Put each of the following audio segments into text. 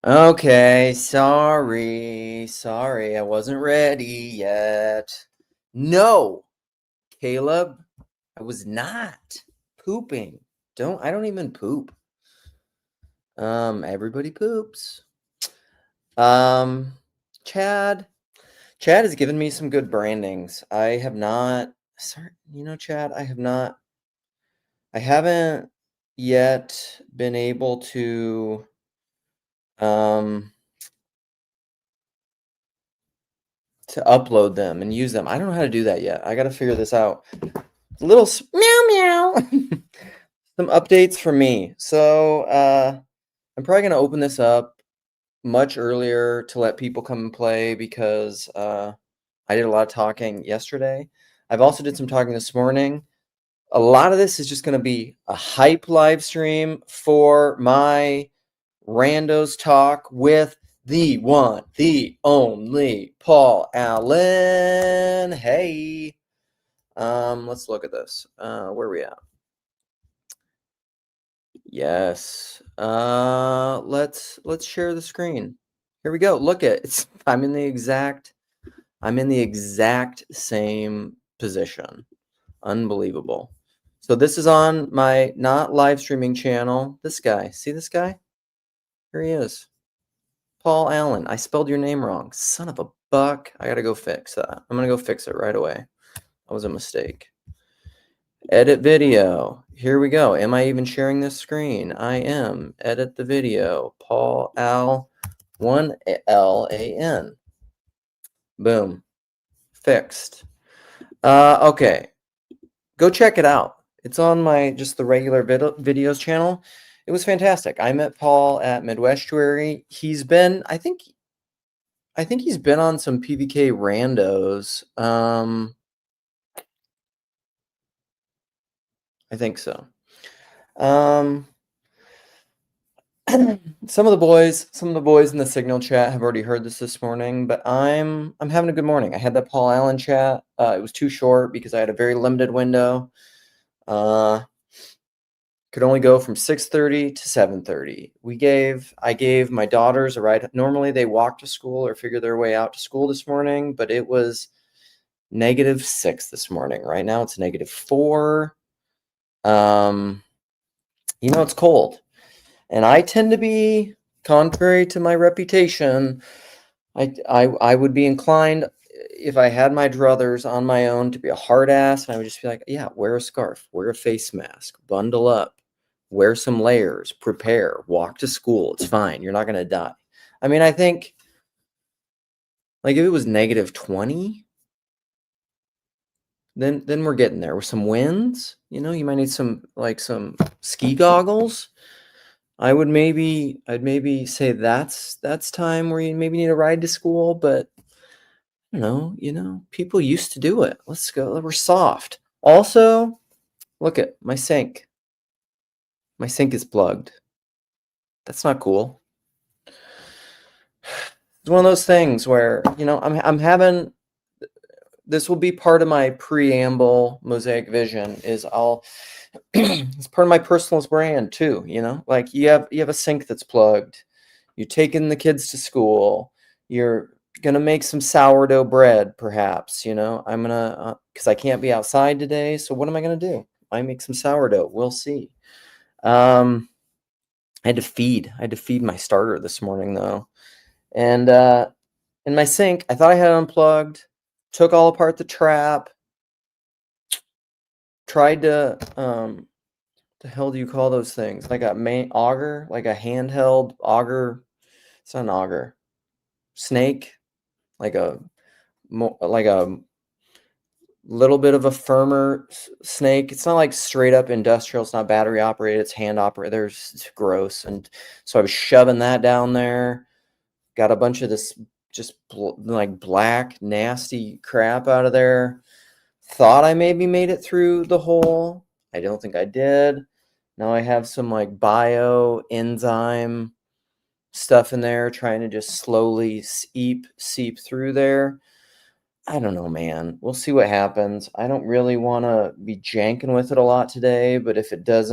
Okay, sorry, I wasn't ready yet. No, Caleb, I was not pooping. I don't even poop. Everybody poops. Um, Chad, Chad has given me some good brandings. I have not, sorry, Chad, I haven't yet been able um, to upload them and use them. I don't know how to do that yet. I got to figure this out. Little meow meow. Some updates for me. So I'm probably gonna open this up much earlier to let people come and play because I did a lot of talking yesterday. I've also did some talking this morning. A lot of this is just gonna be a hype live stream for my Randos talk with the one, the only Paul Allen. Hey. Let's look at this. Where are we at? Yes. Let's share the screen. Here we go. Look at it. I'm in the exact same position. Unbelievable. So this is on my not live streaming channel. This guy. See this guy? Here he is. Paul Allen. I spelled your name wrong. Son of a buck. I gotta go fix that. I'm gonna go fix it right away. That was a mistake. Edit video. Here we go. Am I even sharing this screen? I am. Edit the video. Paul Al 1LAN. Boom. Fixed. Okay. Go check it out. It's on my just the regular videos channel. It was fantastic. I met Paul at Midwestuary. He's been, I think he's been on some PVK randos. I think so. Some of the boys in the Signal chat have already heard this morning, but I'm having a good morning. I had that Paul Allen chat. It was too short because I had a very limited window. Could only go from 6:30 to 7:30. I gave my daughters a ride. Normally they walk to school or figure their way out to school this morning, but it was -6 this morning. Right now it's -4. It's cold. And I tend to be, contrary to my reputation, I would be inclined, if I had my druthers on my own, to be a hard ass. And I would just be like, yeah, wear a scarf, wear a face mask, bundle up, wear some layers, prepare, walk to school. It's fine. You're not going to die. I mean, I think, like, if it was -20, then we're getting there with some winds. You might need some ski goggles. I'd maybe say that's time where you maybe need a ride to school, but I don't know, people used to do it. Let's go. We're soft. Also, look at my sink. My sink is plugged. That's not cool. It's one of those things where, I'm having, this will be part of my preamble mosaic vision is it's part of my personal brand too, like you have a sink that's plugged, you're taking the kids to school, you're gonna make some sourdough bread perhaps, I'm gonna because I can't be outside today, so what am I gonna do? I make some sourdough. We'll see. I had to feed my starter this morning though, and in my sink I thought I had unplugged, took all apart the trap, tried to the hell do you call those things? Like a main auger, like a handheld auger. It's not an auger. Snake, like a little bit of a firmer snake. It's not like straight up industrial. It's not battery operated. It's hand operated. It's gross. And so I was shoving that down there. Got a bunch of this just like black nasty crap out of there. Thought I maybe made it through the hole. I don't think I did. Now I have some like bio enzyme stuff in there trying to just slowly seep through there. I don't know, man. We'll see what happens. I don't really want to be janking with it a lot today, but if it just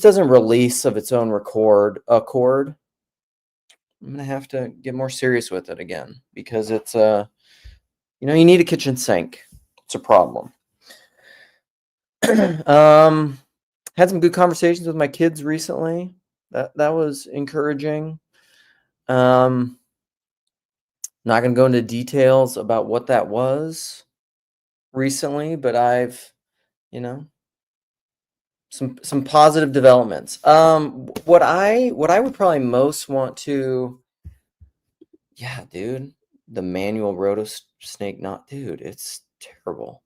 doesn't release of its own accord, I'm gonna have to get more serious with it again because it's you need a kitchen sink. It's a problem. um, had some good conversations with my kids recently. That was encouraging. Not gonna go into details about what that was recently, but I've, you know, some positive developments. What I would probably most want to, yeah, dude, the manual snake knot, dude, it's terrible.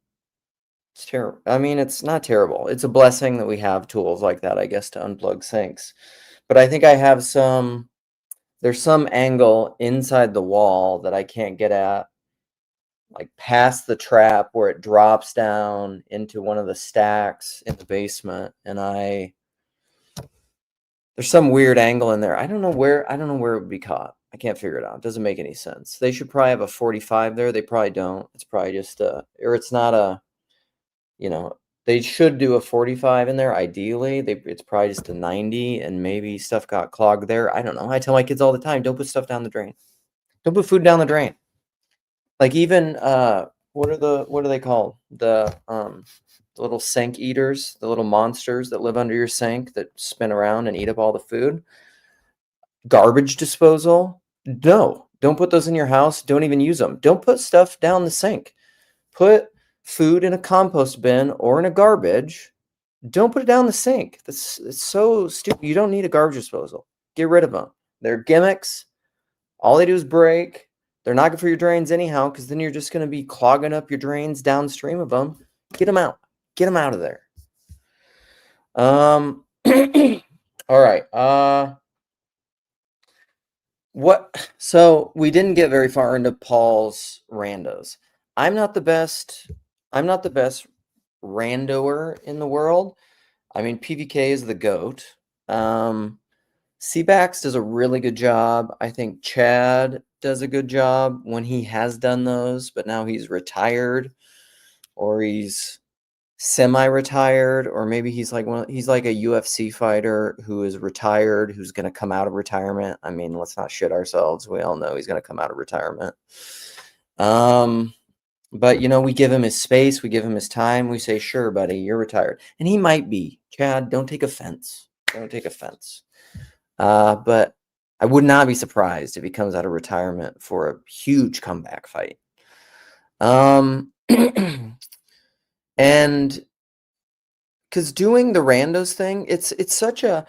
It's terrible. I mean, it's not terrible. It's a blessing that we have tools like that, I guess, to unplug sinks. But I think I have there's some angle inside the wall that I can't get at, like past the trap where it drops down into one of the stacks in the basement. And there's some weird angle in there. I don't know where it would be caught. I can't figure it out. It doesn't make any sense. They should probably have a 45 there. They probably don't. It's probably just or it's not a, they should do a 45 in there ideally. It's probably just a 90 and maybe stuff got clogged there. I don't know. I tell my kids all the time, don't put stuff down the drain. Don't put food down the drain. Like even what are they called? The little sink eaters, the little monsters that live under your sink that spin around and eat up all the food. Garbage disposal? No, don't put those in your house. Don't even use them. Don't put stuff down the sink. Put food in a compost bin or in a garbage. Don't put it down the sink. It's so stupid. You don't need a garbage disposal. Get rid of them. They're gimmicks. All they do is break. They're not good for your drains anyhow, because then you're just going to be clogging up your drains downstream of them. Get them out. Get them out of there. All right. So we didn't get very far into Paul's randos. I'm not the best randoer in the world. I mean, PVK is the GOAT. Seabax does a really good job. I think Chad does a good job when he has done those, but now he's retired or he's semi-retired, or maybe he's like a UFC fighter who is retired, who's going to come out of retirement. I mean, let's not shit ourselves. We all know he's going to come out of retirement. But we give him his space, we give him his time. We say, sure, buddy, you're retired. And he might be. Chad, don't take offense. Don't take offense. But I would not be surprised if he comes out of retirement for a huge comeback fight. And because doing the randos thing, it's such a,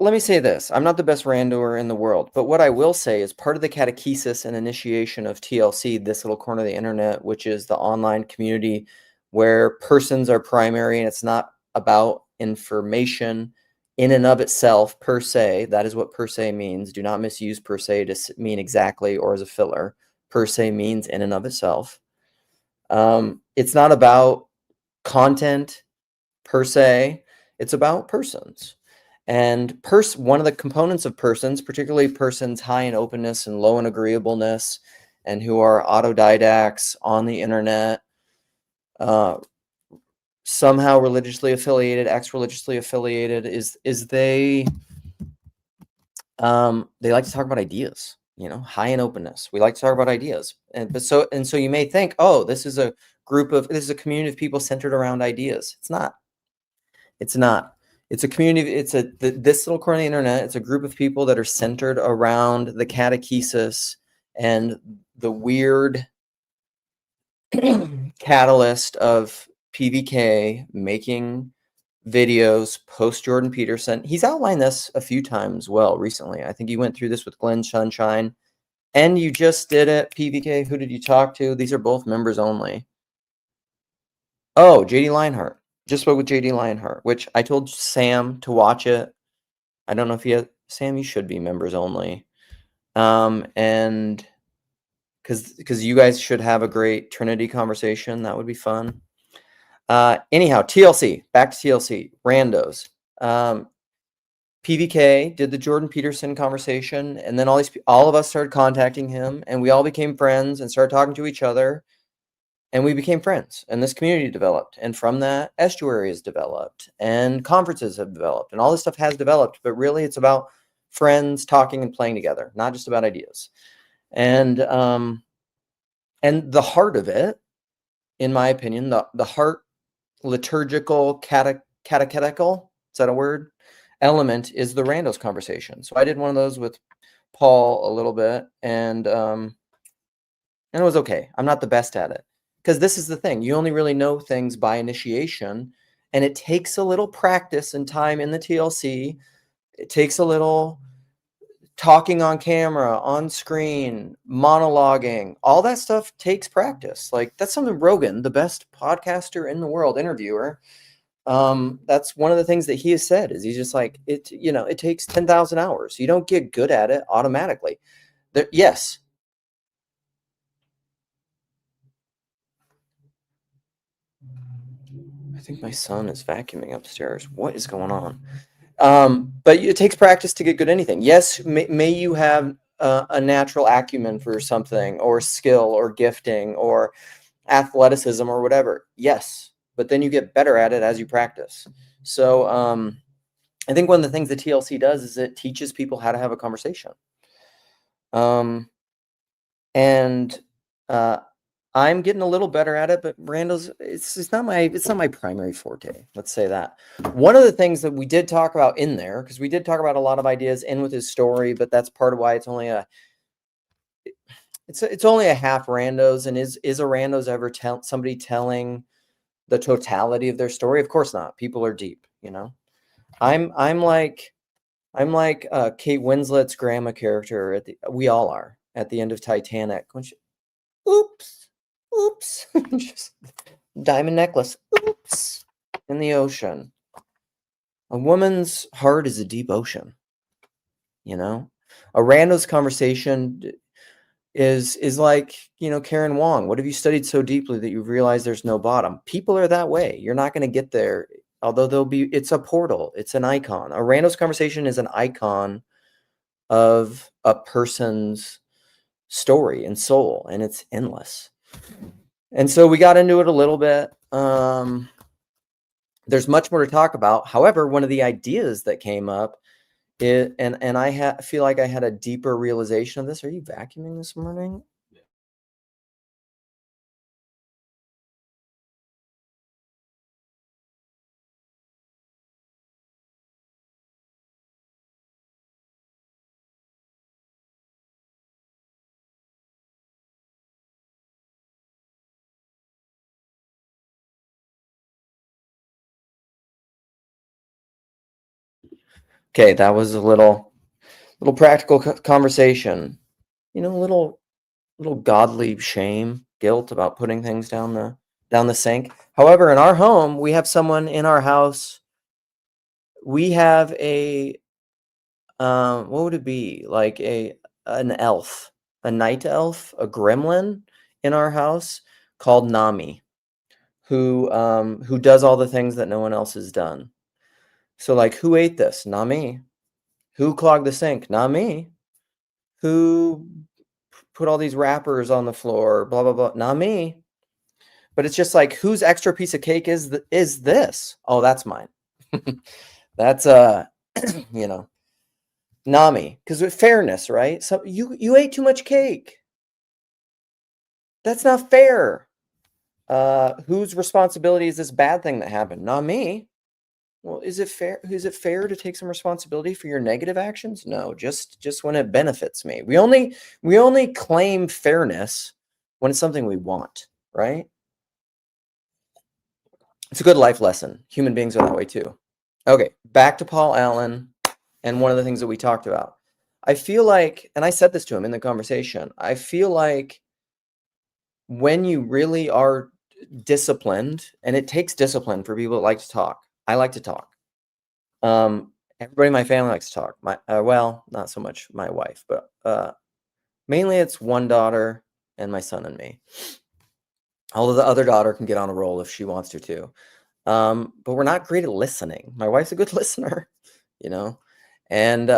let me say this. I'm not the best randoer in the world, but what I will say is part of the catechesis and initiation of TLC, this little corner of the internet, which is the online community where persons are primary and it's not about information in and of itself per se. That is what per se means. Do not misuse per se to mean exactly or as a filler. Per se means in and of itself. It's not about content per se. It's about persons. And one of the components of persons, particularly persons high in openness and low in agreeableness, and who are autodidacts on the internet, somehow religiously affiliated, ex-religiously affiliated, is they like to talk about ideas. High in openness. We like to talk about ideas, and so you may think, oh, this is a community of people centered around ideas. It's not. It's not. It's a community. This little corner of the internet. It's a group of people that are centered around the catechesis and the weird catalyst of PVK making videos post Jordan Peterson. He's outlined this a few times recently. I think he went through this with Glenn Sunshine, and you just did it. PVK, who did you talk to? These are both members only. Oh, JD Lionheart. Just spoke with JD Lionheart, which I told Sam to watch it. I don't know if Sam, you should be members only. And because you guys should have a great Trinity conversation. That would be fun. Anyhow, TLC, back to TLC, randos. PVK did the Jordan Peterson conversation, and then all of us started contacting him, and we all became friends and started talking to each other. And we became friends, and this community developed. And from that, Estuary has developed, and conferences have developed, and all this stuff has developed. But really, it's about friends talking and playing together, not just about ideas. And the heart of it, in my opinion, the heart liturgical catechetical, is that a word? Element is the Randos conversation. So I did one of those with Paul a little bit, and it was okay. I'm not the best at it, because this is the thing. You only really know things by initiation, and it takes a little practice and time in the TLC. It takes a little talking on camera, on screen, monologuing. All that stuff takes practice. Like, that's something Rogan, the best podcaster in the world, interviewer, that's one of the things that he has said, is he's just like, it takes 10,000 hours. You don't get good at it automatically. Yes. I think my son is vacuuming upstairs. What is going on? But it takes practice to get good at anything. Yes, may you have a natural acumen for something, or skill, or gifting, or athleticism, or whatever. Yes, but then you get better at it as you practice. So I think one of the things the TLC does is it teaches people how to have a conversation. And I'm getting a little better at it, but Randos, it's not my primary forte. Let's say that. One of the things that we did talk about in there, because we did talk about a lot of ideas in with his story, but that's part of why it's only a half Randos. And is a Randos ever somebody telling the totality of their story? Of course not. People are deep, I'm like Kate Winslet's grandma character we all are at the end of Titanic, when oops, just diamond necklace, oops, in the ocean. A woman's heart is a deep ocean, A Randos conversation is like, Karen Wong. What have you studied so deeply that you realize there's no bottom? People are that way. You're not going to get there, although it's a portal. It's an icon. A Randos conversation is an icon of a person's story and soul, and it's endless. And so we got into it a little bit. There's much more to talk about. However, one of the ideas that came up and I feel like I had a deeper realization of this. Are you vacuuming this morning? Okay, that was a little practical conversation. A little godly shame, guilt about putting things down the sink. However, in our home, we have someone in our house. We have a what would it be? Like an elf, a night elf, a gremlin in our house called Nami, who does all the things that no one else has done. So, like, who ate this? Not me. Who clogged the sink? Not me. Who put all these wrappers on the floor? Blah blah blah. Not me. But it's just like, whose extra piece of cake is this? Oh, that's mine. That's Nami, because with fairness, right? So you ate too much cake. That's not fair. Whose responsibility is this bad thing that happened? Not me. Well, is it fair? Is it fair to take some responsibility for your negative actions? No, just when it benefits me. We only claim fairness when it's something we want, right? It's a good life lesson. Human beings are that way too. Okay, back to Paul Allen and one of the things that we talked about. I feel like, and I said this to him in the conversation, I feel like when you really are disciplined, and it takes discipline for people that like to talk. I like to talk. Everybody in my family likes to talk. Well, not so much my wife, but mainly it's one daughter and my son and me. Although the other daughter can get on a roll if she wants to too. But we're not great at listening. My wife's a good listener, and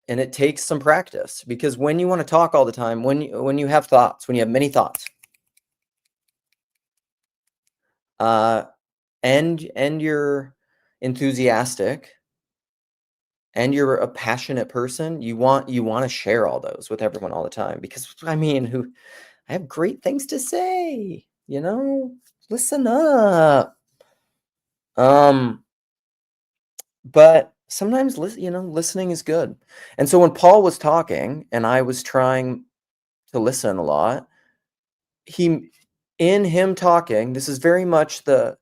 it takes some practice, because when you want to talk all the time, when you have thoughts, when you have many thoughts, and you're enthusiastic and you're a passionate person, you want to share all those with everyone all the time, because I mean, who I have great things to say, listen up. But sometimes listening is good. And so when Paul was talking and I was trying to listen a lot, he in him talking, this is very much the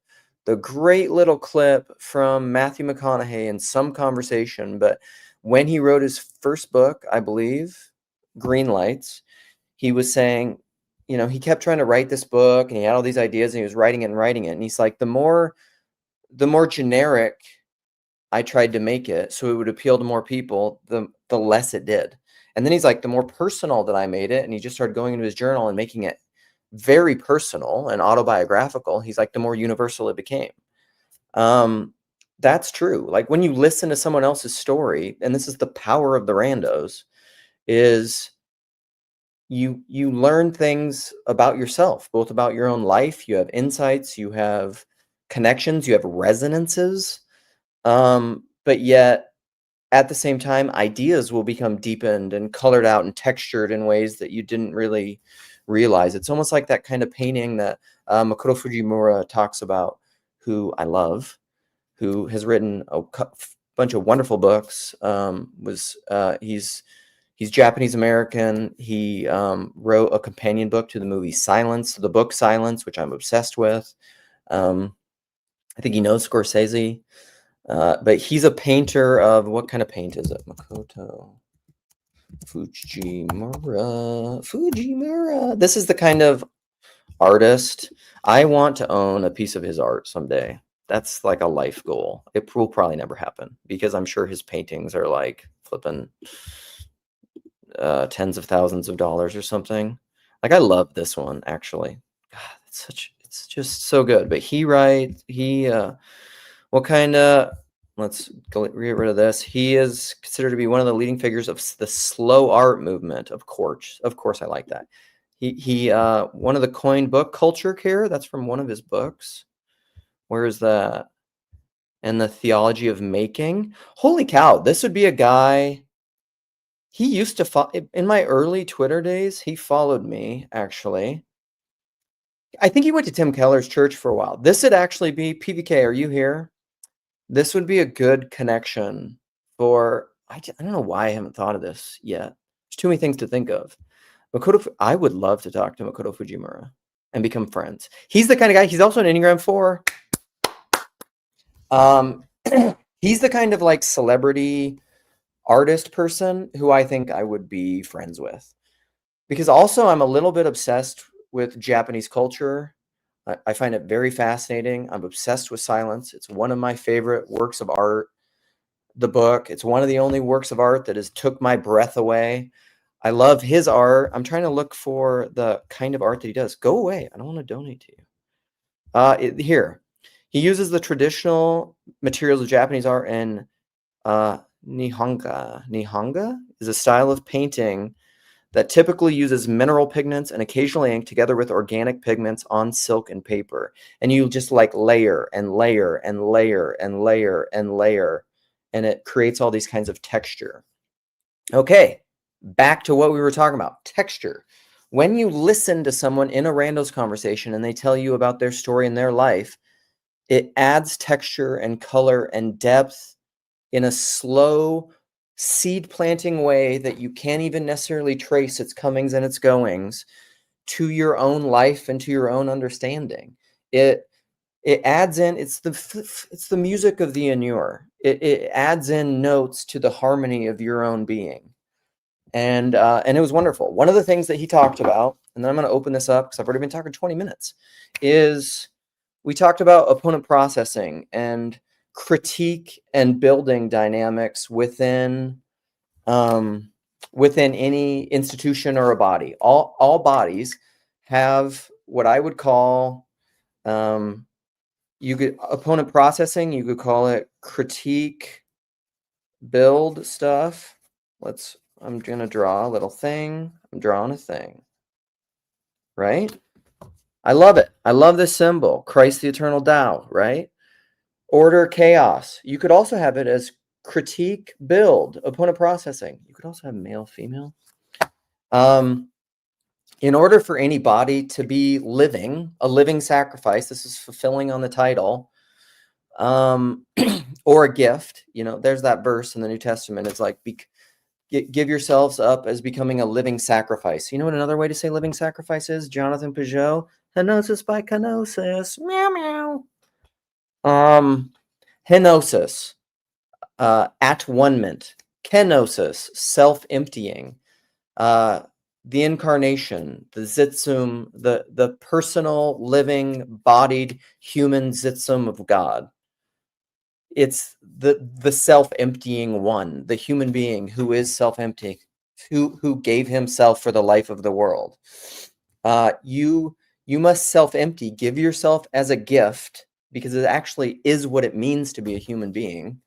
great little clip from Matthew McConaughey in Some Conversation, but when he wrote his first book, I believe, Green Lights, he was saying, he kept trying to write this book and he had all these ideas and he was writing it and writing it. And he's like, the more generic I tried to make it so it would appeal to more people, the less it did. And then he's like, the more personal that I made it, and he just started going into his journal and making it very personal and autobiographical. He's like, the more universal it became. That's true. Like when you listen to someone else's story, and this is the power of the randos, is you learn things about yourself, both about your own life. You have insights, you have connections, you have resonances. But yet at the same time, ideas will become deepened and colored out and textured in ways that you didn't really realize. It's almost like that kind of painting that Makoto Fujimura talks about, who I love, who has written a bunch of wonderful books. He's Japanese American. He wrote a companion book to the movie Silence, the book Silence, which I'm obsessed with. I think he knows Scorsese. But he's a painter of, what kind of paint is it? Makoto Fujimura. This is the kind of artist I want to own a piece of his art someday. That's like a life goal. It will probably never happen because I'm sure his paintings are like flipping tens of thousands of dollars or something. Like I love this one actually. God, it's just so good. But what kind of, let's get rid of this. He is considered to be one of the leading figures of the slow art movement. Of course, I like that. He one of the coined book Culture Care. That's from one of his books. Where is that? And the Theology of Making. Holy cow! This would be a guy. He used to in my early Twitter days. He followed me actually. I think he went to Tim Keller's church for a while. This would actually be PVK. Are you here? This would be a good connection for, I don't know why I haven't thought of this yet. There's too many things to think of. I would love to talk to Makoto Fujimura and become friends. He's the kind of guy, he's also an Enneagram 4. He's the kind of like celebrity artist person who I think I would be friends with. Because also I'm a little bit obsessed with Japanese culture. I find it very fascinating. I'm obsessed with Silence. It's one of my favorite works of art. The book, it's one of the only works of art that has took my breath away. I love his art. I'm trying to look for the kind of art that he does. Go away. I don't want to donate to you. Here. He uses the traditional materials of Japanese art, and Nihonga. Nihonga is a style of painting that typically uses mineral pigments and occasionally ink together with organic pigments on silk and paper. And you just like layer and layer and layer and layer and layer, and it creates all these kinds of texture. Okay, back to what we were talking about, texture. When you listen to someone in a randos conversation and they tell you about their story and their life, it adds texture and color and depth in a slow, seed planting way that you can't even necessarily trace its comings and its goings to your own life and to your own understanding. It adds in, it's the music of the inure. It adds in notes to the harmony of your own being. And it was wonderful. One of the things that he talked about, and then I'm going to open this up because I've already been talking 20 minutes, is we talked about opponent processing and critique and building dynamics within any institution or a body. All bodies have what I would call opponent processing. You could call it critique, build stuff. I'm gonna draw a little thing. I'm drawing a thing, right? I love it. I love this symbol, Christ the eternal Tao, right? Order, chaos. You could also have it as critique, build, opponent processing. You could also have male, female. In order for any body to be living, a living sacrifice, this is fulfilling on the title, or a gift, there's that verse in the New Testament. It's like, give yourselves up as becoming a living sacrifice. You know what another way to say living sacrifice is? Jonathan Peugeot, henosis by kenosis, meow meow. Henosis, at-one-ment. Kenosis, self-emptying. The incarnation, the zitsum, the personal, living, bodied, human zitsum of God. It's the self-emptying one, the human being who is self-emptying, who gave himself for the life of the world. You must self-empty, give yourself as a gift, because it actually is what it means to be a human being,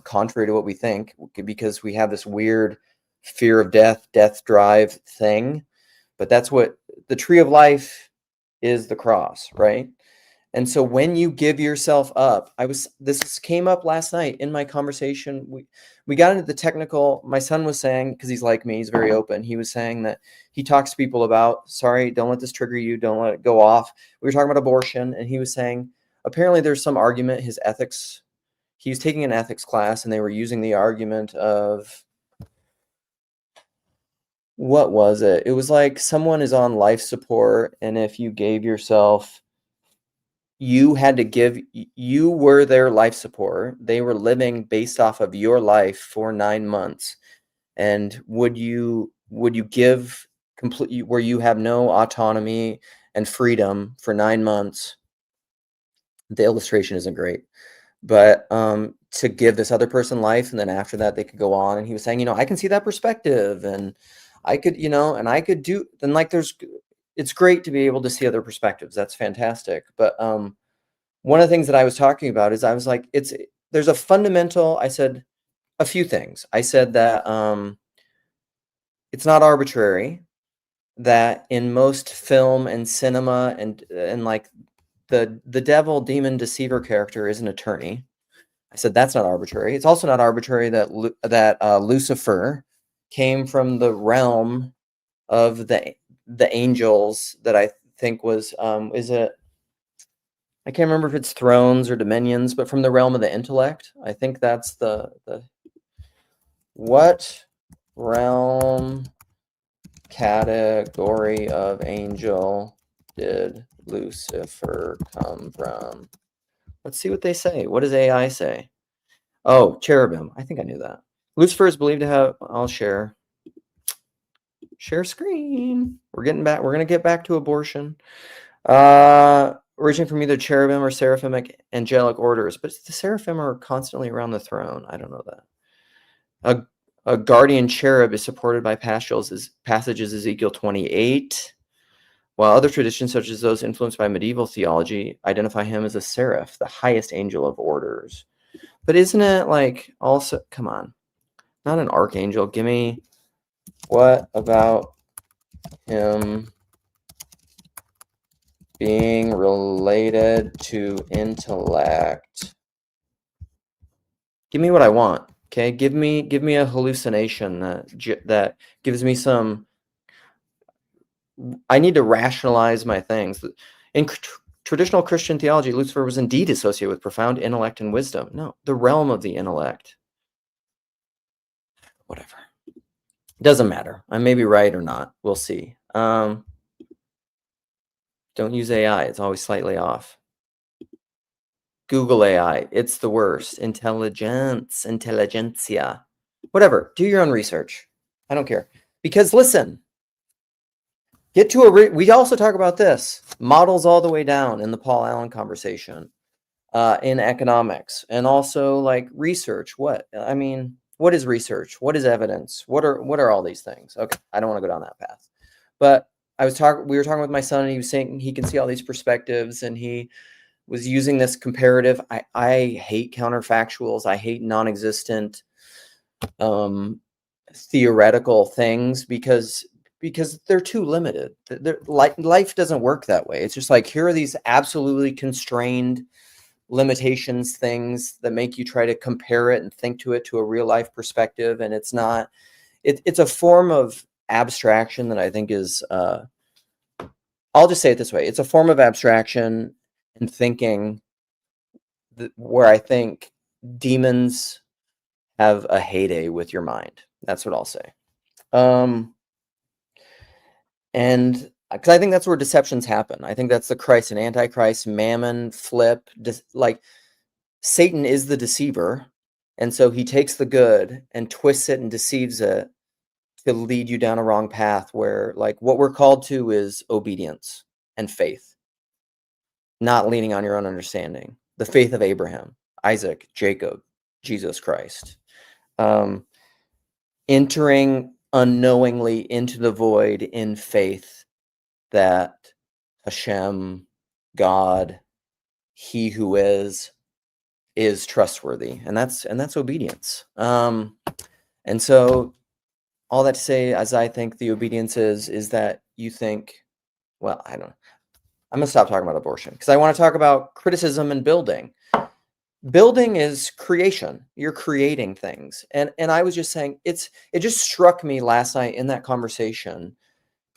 contrary to what we think, because we have this weird fear of death drive thing. But that's what the tree of life is, the cross, right? And so when you give yourself up, this came up last night in my conversation. We got into the technical. My son was saying, because he's like me, he's very open. He was saying that he talks to people about, sorry, don't let this trigger you. Don't let it go off. We were talking about abortion, and he was saying, apparently there's some argument, he was taking an ethics class, and they were using the argument of, what was it? It was like someone is on life support, and if you gave yourself, you were their life support. They were living based off of your life for 9 months. And would you give completely, where you have no autonomy and freedom for 9 months? The illustration isn't great, but to give this other person life, and then after that they could go on. And he was saying, I can see that perspective, and I could, and I could do, then like it's great to be able to see other perspectives. That's fantastic. But one of the things that I was talking about is, I was like, there's a fundamental, I said a few things. I said that it's not arbitrary, that in most film and cinema and like the devil, demon, deceiver character is an attorney. I said that's not arbitrary. It's also not arbitrary that Lucifer came from the realm of the angels, that I think was is it, I can't remember if it's thrones or dominions, but from the realm of the intellect. I think that's the what realm category of angel did Lucifer come from? Let's see what they say. What does AI say? Oh, cherubim. I think I knew that. Lucifer is believed to have, I'll share screen. We're going to get back to abortion. Originating from either cherubim or seraphic angelic orders, but the seraphim are constantly around the throne. I don't know that. A guardian cherub is supported by passages Ezekiel 28, while other traditions, such as those influenced by medieval theology, identify him as a seraph, the highest angel of orders. But isn't it like also, come on, not an archangel? Give me, what about him being related to intellect? Give me what I want. Okay, give me a hallucination that gives me some. I need to rationalize my things. In traditional Christian theology, Lucifer was indeed associated with profound intellect and wisdom. No, the realm of the intellect. Whatever. Doesn't matter. I may be right or not. We'll see. Don't use AI. It's always slightly off. Google AI. It's the worst. Intelligentsia. Whatever. Do your own research. I don't care. Because listen, get to we also talk about this. Models all the way down in the Paul Allen conversation, in economics, and also like research. What is research? What is evidence? What are all these things? Okay, I don't want to go down that path. But we were talking with my son, and he was saying he can see all these perspectives, and he was using this comparative. I hate counterfactuals. I hate non-existent theoretical things because they're too limited. Life doesn't work that way. It's just like, here are these absolutely constrained limitations things that make you try to compare it and think to it to a real life perspective, and it's not. It's a form of abstraction that I think is. I'll just say it this way: it's a form of abstraction and thinking where I think demons have a heyday with your mind. That's what I'll say. Um, and because I think that's where deceptions happen. I think that's the Christ and Antichrist, Mammon, flip, like Satan is the deceiver. And so he takes the good and twists it and deceives it to lead you down a wrong path where, like, what we're called to is obedience and faith, not leaning on your own understanding. The faith of Abraham, Isaac, Jacob, Jesus Christ. Entering unknowingly into the void in faith that Hashem, God, He who is trustworthy, and that's obedience. And so all that to say, as I think the obedience is that you think, well, I don't. I'm gonna stop talking about abortion because I want to talk about criticism and building. Building is creation. You're creating things, and I was just saying it just struck me last night in that conversation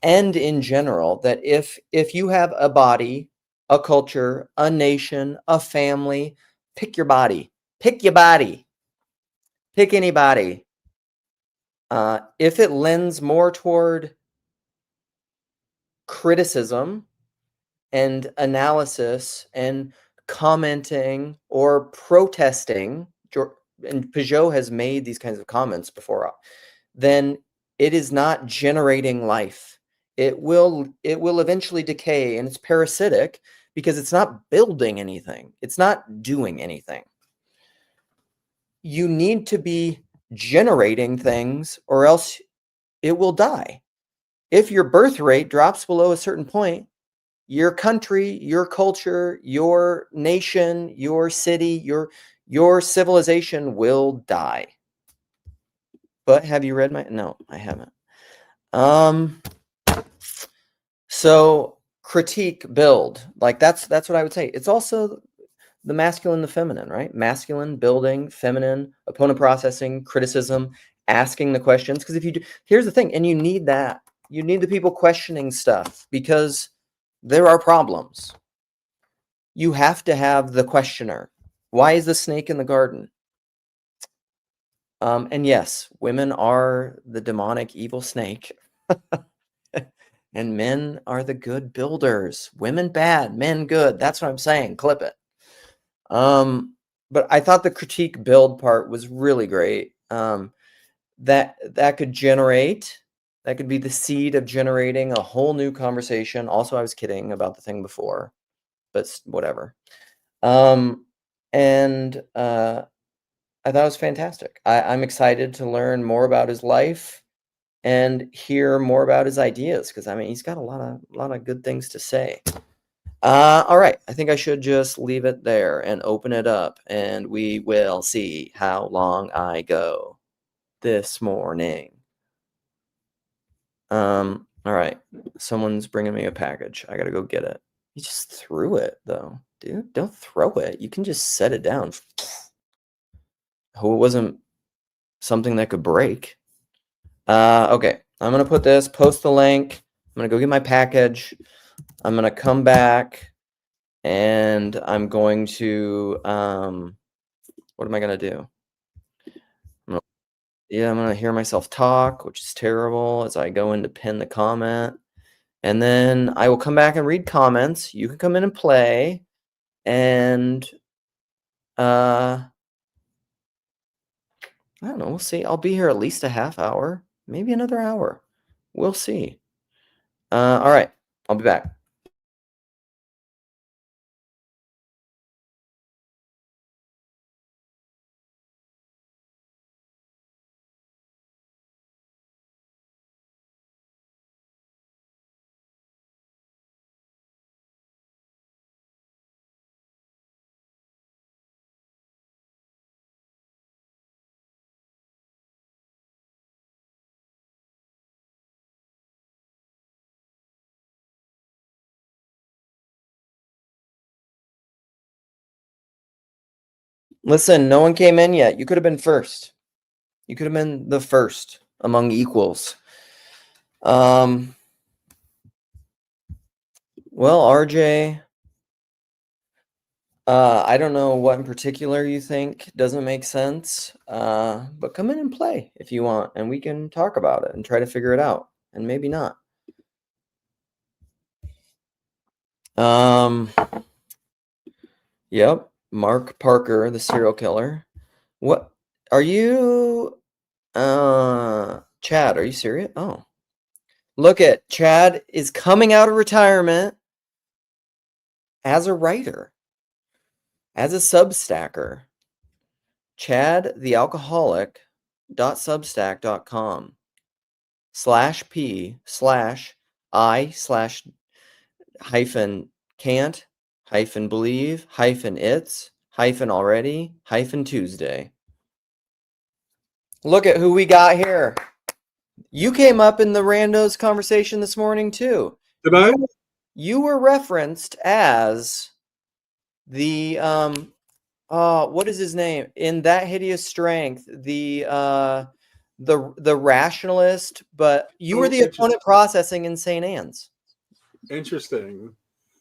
and in general that if you have a body, a culture, a nation, a family, pick your body, pick your body, pick anybody. If it lends more toward criticism and analysis and commenting or protesting, and Peugeot has made these kinds of comments before, then it is not generating life. It will eventually decay, and it's parasitic because it's not building anything. It's not doing anything. You need to be generating things or else it will die. If your birth rate drops below a certain point, your country, your culture, your nation, your city, your civilization will die. But have you read my No, I haven't. So critique, build. Like that's what I would say. It's also the masculine, the feminine, right? Masculine, building, feminine, opponent processing, criticism, asking the questions. Because if you do, here's the thing, and you need that. You need the people questioning stuff because there are problems. You have to have the questioner. Why is the snake in the garden? And yes, women are the demonic evil snake. And men are the good builders. Women bad, men good. That's what I'm saying. Clip it. But I thought the critique build part was really great. That could generate, that could be the seed of generating a whole new conversation. Also, I was kidding about the thing before, but whatever. And I thought it was fantastic. I'm excited to learn more about his life and hear more about his ideas because I mean he's got a lot of good things to say. All right, I think I should just leave it there and open it up, and we will see how long I go this morning. All right, someone's bringing me a package. I gotta go get it. You just threw it though, dude. Don't throw it. You can just set it down. Hope it wasn't something that could break. Okay, I'm gonna put this, post the link. I'm gonna go get my package. I'm gonna come back and I'm going to, what am I gonna do? I'm gonna hear myself talk, which is terrible, as I go in to pin the comment. And then I will come back and read comments. You can come in and play. And I don't know, we'll see. I'll be here at least a half hour, maybe another hour. We'll see. All right, I'll be back. Listen, no one came in yet. You could have been first. You could have been the first among equals. Well, RJ, I don't know what in particular you think doesn't make sense, but come in and play if you want, and we can talk about it and try to figure it out, and maybe not. Yep, Mark Parker, the serial killer. What are you, Chad? Are you serious? Oh, look at Chad is coming out of retirement as a writer, as a Substacker. Chad the Alcoholic .substack.com /P/I/can't-believe-it's-already-Tuesday. Look at who we got here. You came up in the Randos conversation this morning too. Did I? You were referenced as the what is his name in That Hideous Strength, the rationalist, but you were the opponent processing in St. Anne's. Interesting.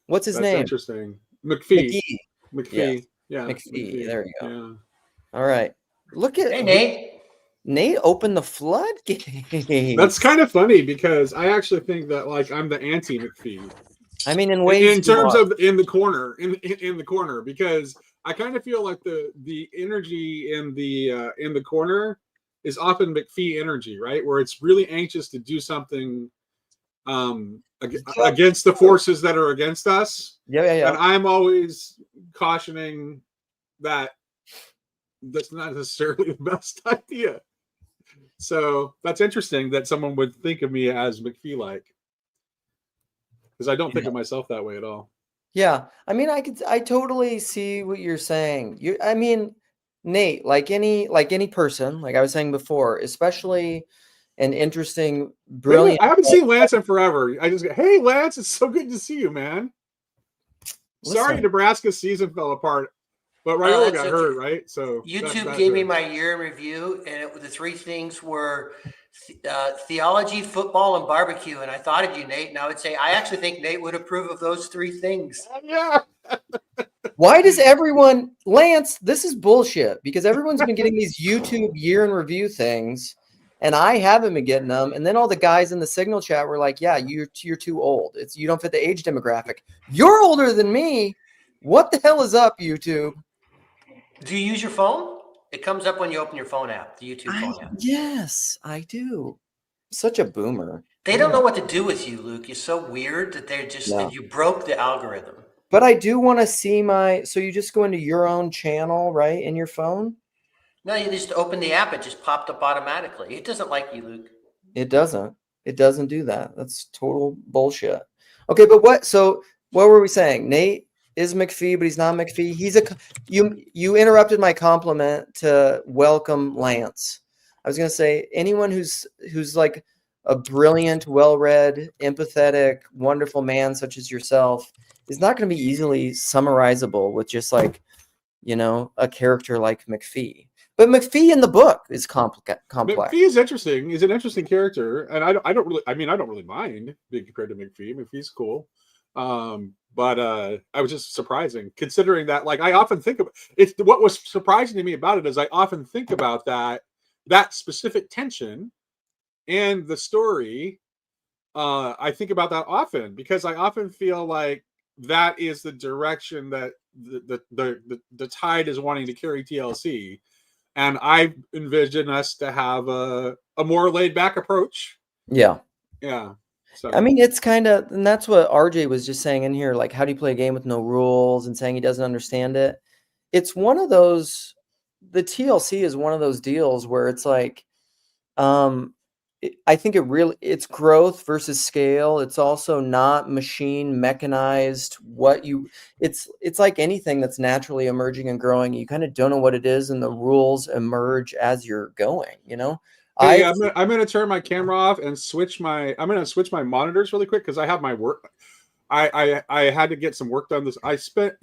What's his That's name? interesting. McPhee. McPhee. Yeah. McPhee. There you go. Yeah. All right. Look at Hey, Nate. Nate opened the floodgates. That's kind of funny because I actually think that like I'm the anti-McPhee. I mean, in ways, in terms of in the corner, because I kind of feel like the energy in the corner is often McPhee energy, right? Where it's really anxious to do something against the forces that are against us. Yeah. And I'm always cautioning that that's not necessarily the best idea. So that's interesting that someone would think of me as McPhee-like, because I don't think of myself that way at all. Yeah, I mean, I totally see what you're saying. I mean, Nate, like any person, like I was saying before, especially an interesting, brilliant. I haven't seen Lance in forever. I just go, hey, Lance, it's so good to see you, man. Listen. Sorry, Nebraska's season fell apart, but Raiola got hurt, right? So YouTube gave me my year in review, and the three things were theology, football, and barbecue. And I thought of you, Nate, and I would say I actually think Nate would approve of those three things. Yeah. Why does everyone, Lance? This is bullshit because everyone's been getting these YouTube year in review things, and I haven't been getting them. And then all the guys in the Signal chat were like, "Yeah, you're too old. You don't fit the age demographic. You're older than me. What the hell is up, YouTube?" Do you use your phone? It comes up when you open your phone app, the YouTube phone app. Yes, I do. Such a boomer. They don't know what to do with you, Luke. You're so weird that they're just that you broke the algorithm. But I do want to see so you just go into your own channel, right, in your phone? No, you just open the app. It just popped up automatically. It doesn't like you, Luke. It doesn't. It doesn't do that. That's total bullshit. Okay, but what were we saying? Nate is McPhee, but he's not McPhee. You interrupted my compliment to welcome Lance. I was gonna say anyone who's like a brilliant, well-read, empathetic, wonderful man such as yourself is not going to be easily summarizable with just like, a character like McPhee. But McPhee in the book is complex. McPhee is interesting. He's an interesting character, and I don't really mind being compared to McPhee. McPhee's cool. But I was just surprising considering that, like, I often think of it's what was surprising to me about it is I often think about that specific tension and the story. I think about that often because I often feel like that is the direction that the tide is wanting to carry TLC. And I envision us to have a more laid back approach. Yeah. Yeah. So. I mean, it's kind of, and that's what RJ was just saying in here. Like, how do you play a game with no rules and saying he doesn't understand it? It's one of those, the TLC is one of those deals where it's like, I think it's growth versus scale. It's also not machine mechanized. It's like anything that's naturally emerging and growing. You kind of don't know what it is, and the rules emerge as you're going. Hey, I'm gonna turn my camera off and switch my. I'm gonna switch my monitors really quick because I have my I had to get some work done. I spent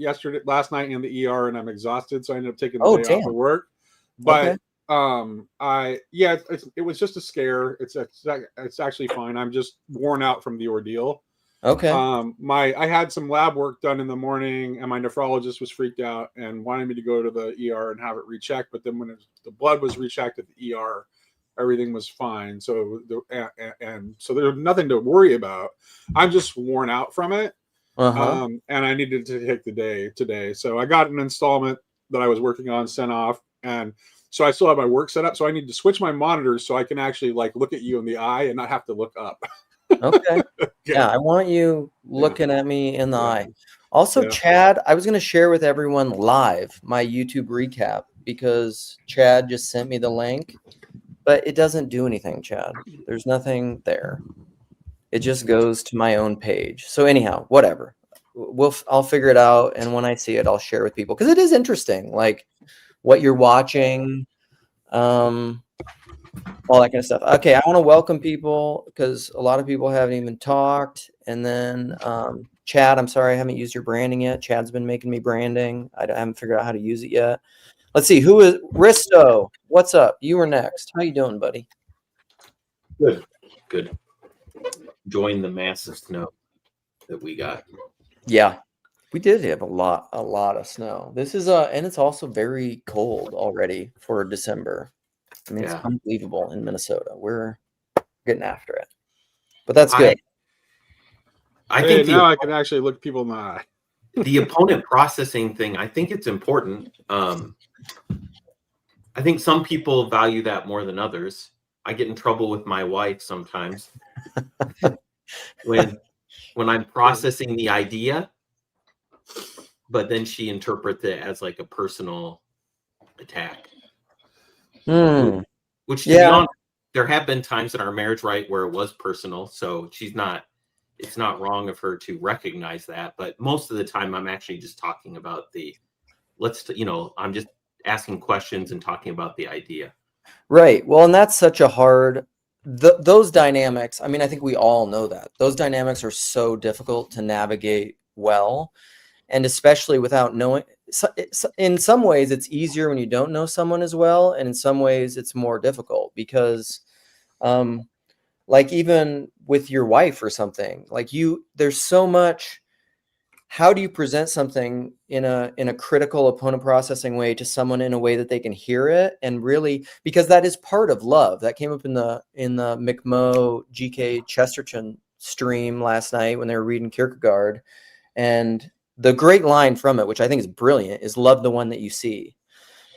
last night in the ER, and I'm exhausted, so I ended up taking the Oh, day off damn. of work. Okay. But it was just a scare. It's actually fine. I'm just worn out from the ordeal. Okay. I had some lab work done in the morning, and my nephrologist was freaked out and wanted me to go to the ER and have it rechecked. But then when the blood was rechecked at the ER, everything was fine. So so there's nothing to worry about. I'm just worn out from it. Uh-huh. And I needed to take the day today. So I got an installment that I was working on sent off, and so I still have my work set up. So I need to switch my monitors so I can actually like look at you in the eye and not have to look up. Okay. Yeah, I want you looking at me in the Yeah. eye. Also, Yeah. Chad, I was going to share with everyone live my YouTube recap because Chad just sent me the link, but it doesn't do anything, Chad. There's nothing there. It just goes to my own page. So anyhow, whatever. I'll figure it out, and when I see it, I'll share with people because it is interesting, like what you're watching, all that kind of stuff. Okay, I want to welcome people because a lot of people haven't even talked. And then Chad, I'm sorry I haven't used your branding yet. Chad's been making me branding. I haven't figured out how to use it yet. Let's see, who is Risto? What's up? You were next. How you doing, buddy? Good. Enjoying the massive snow that we got. Yeah, we did have a lot of snow. This is and it's also very cold already for December. I mean, it's unbelievable in Minnesota. We're getting after it, but that's good. I think now I can actually look people in the eye. The opponent processing thing, I think it's important. I think some people value that more than others. I get in trouble with my wife sometimes when I'm processing the idea, but then she interprets it as like a personal attack. Which, to be honest, there have been times in our marriage, right, where it was personal. So it's not wrong of her to recognize that. But most of the time, I'm actually just talking about I'm just asking questions and talking about the idea. Right. Well, and that's such a hard, those dynamics. I mean, I think we all know that those dynamics are so difficult to navigate well. And especially without knowing, in some ways, it's easier when you don't know someone as well. And in some ways, it's more difficult because, like even with your wife or something, like there's so much. How do you present something in a critical opponent processing way to someone in a way that they can hear it and really, because that is part of love. That came up in the McMo GK Chesterton stream last night when they were reading Kierkegaard, and the great line from it, which I think is brilliant, is love the one that you see.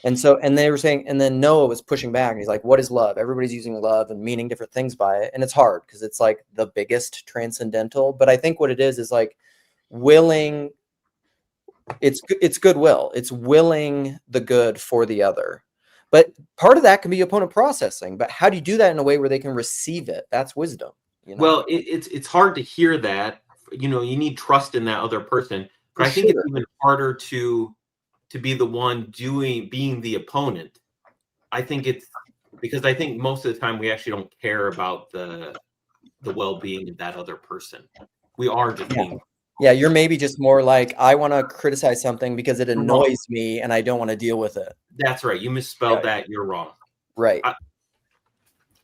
And they were saying, and then Noah was pushing back and he's like, what is love? Everybody's using love and meaning different things by it. And it's hard because it's like the biggest transcendental. But I think what it is like willing, it's goodwill. It's willing the good for the other. But part of that can be opponent processing. But how do you do that in a way where they can receive it? That's wisdom. You know? Well, it's hard to hear that. You need trust in that other person. But I think it's even harder to be the one being the opponent. I think it's because I think most of the time we actually don't care about the well-being of that other person. We are just being. Yeah, you're maybe just more like, I want to criticize something because it annoys me and I don't want to deal with it. That's right. You misspelled that. You're wrong. Right.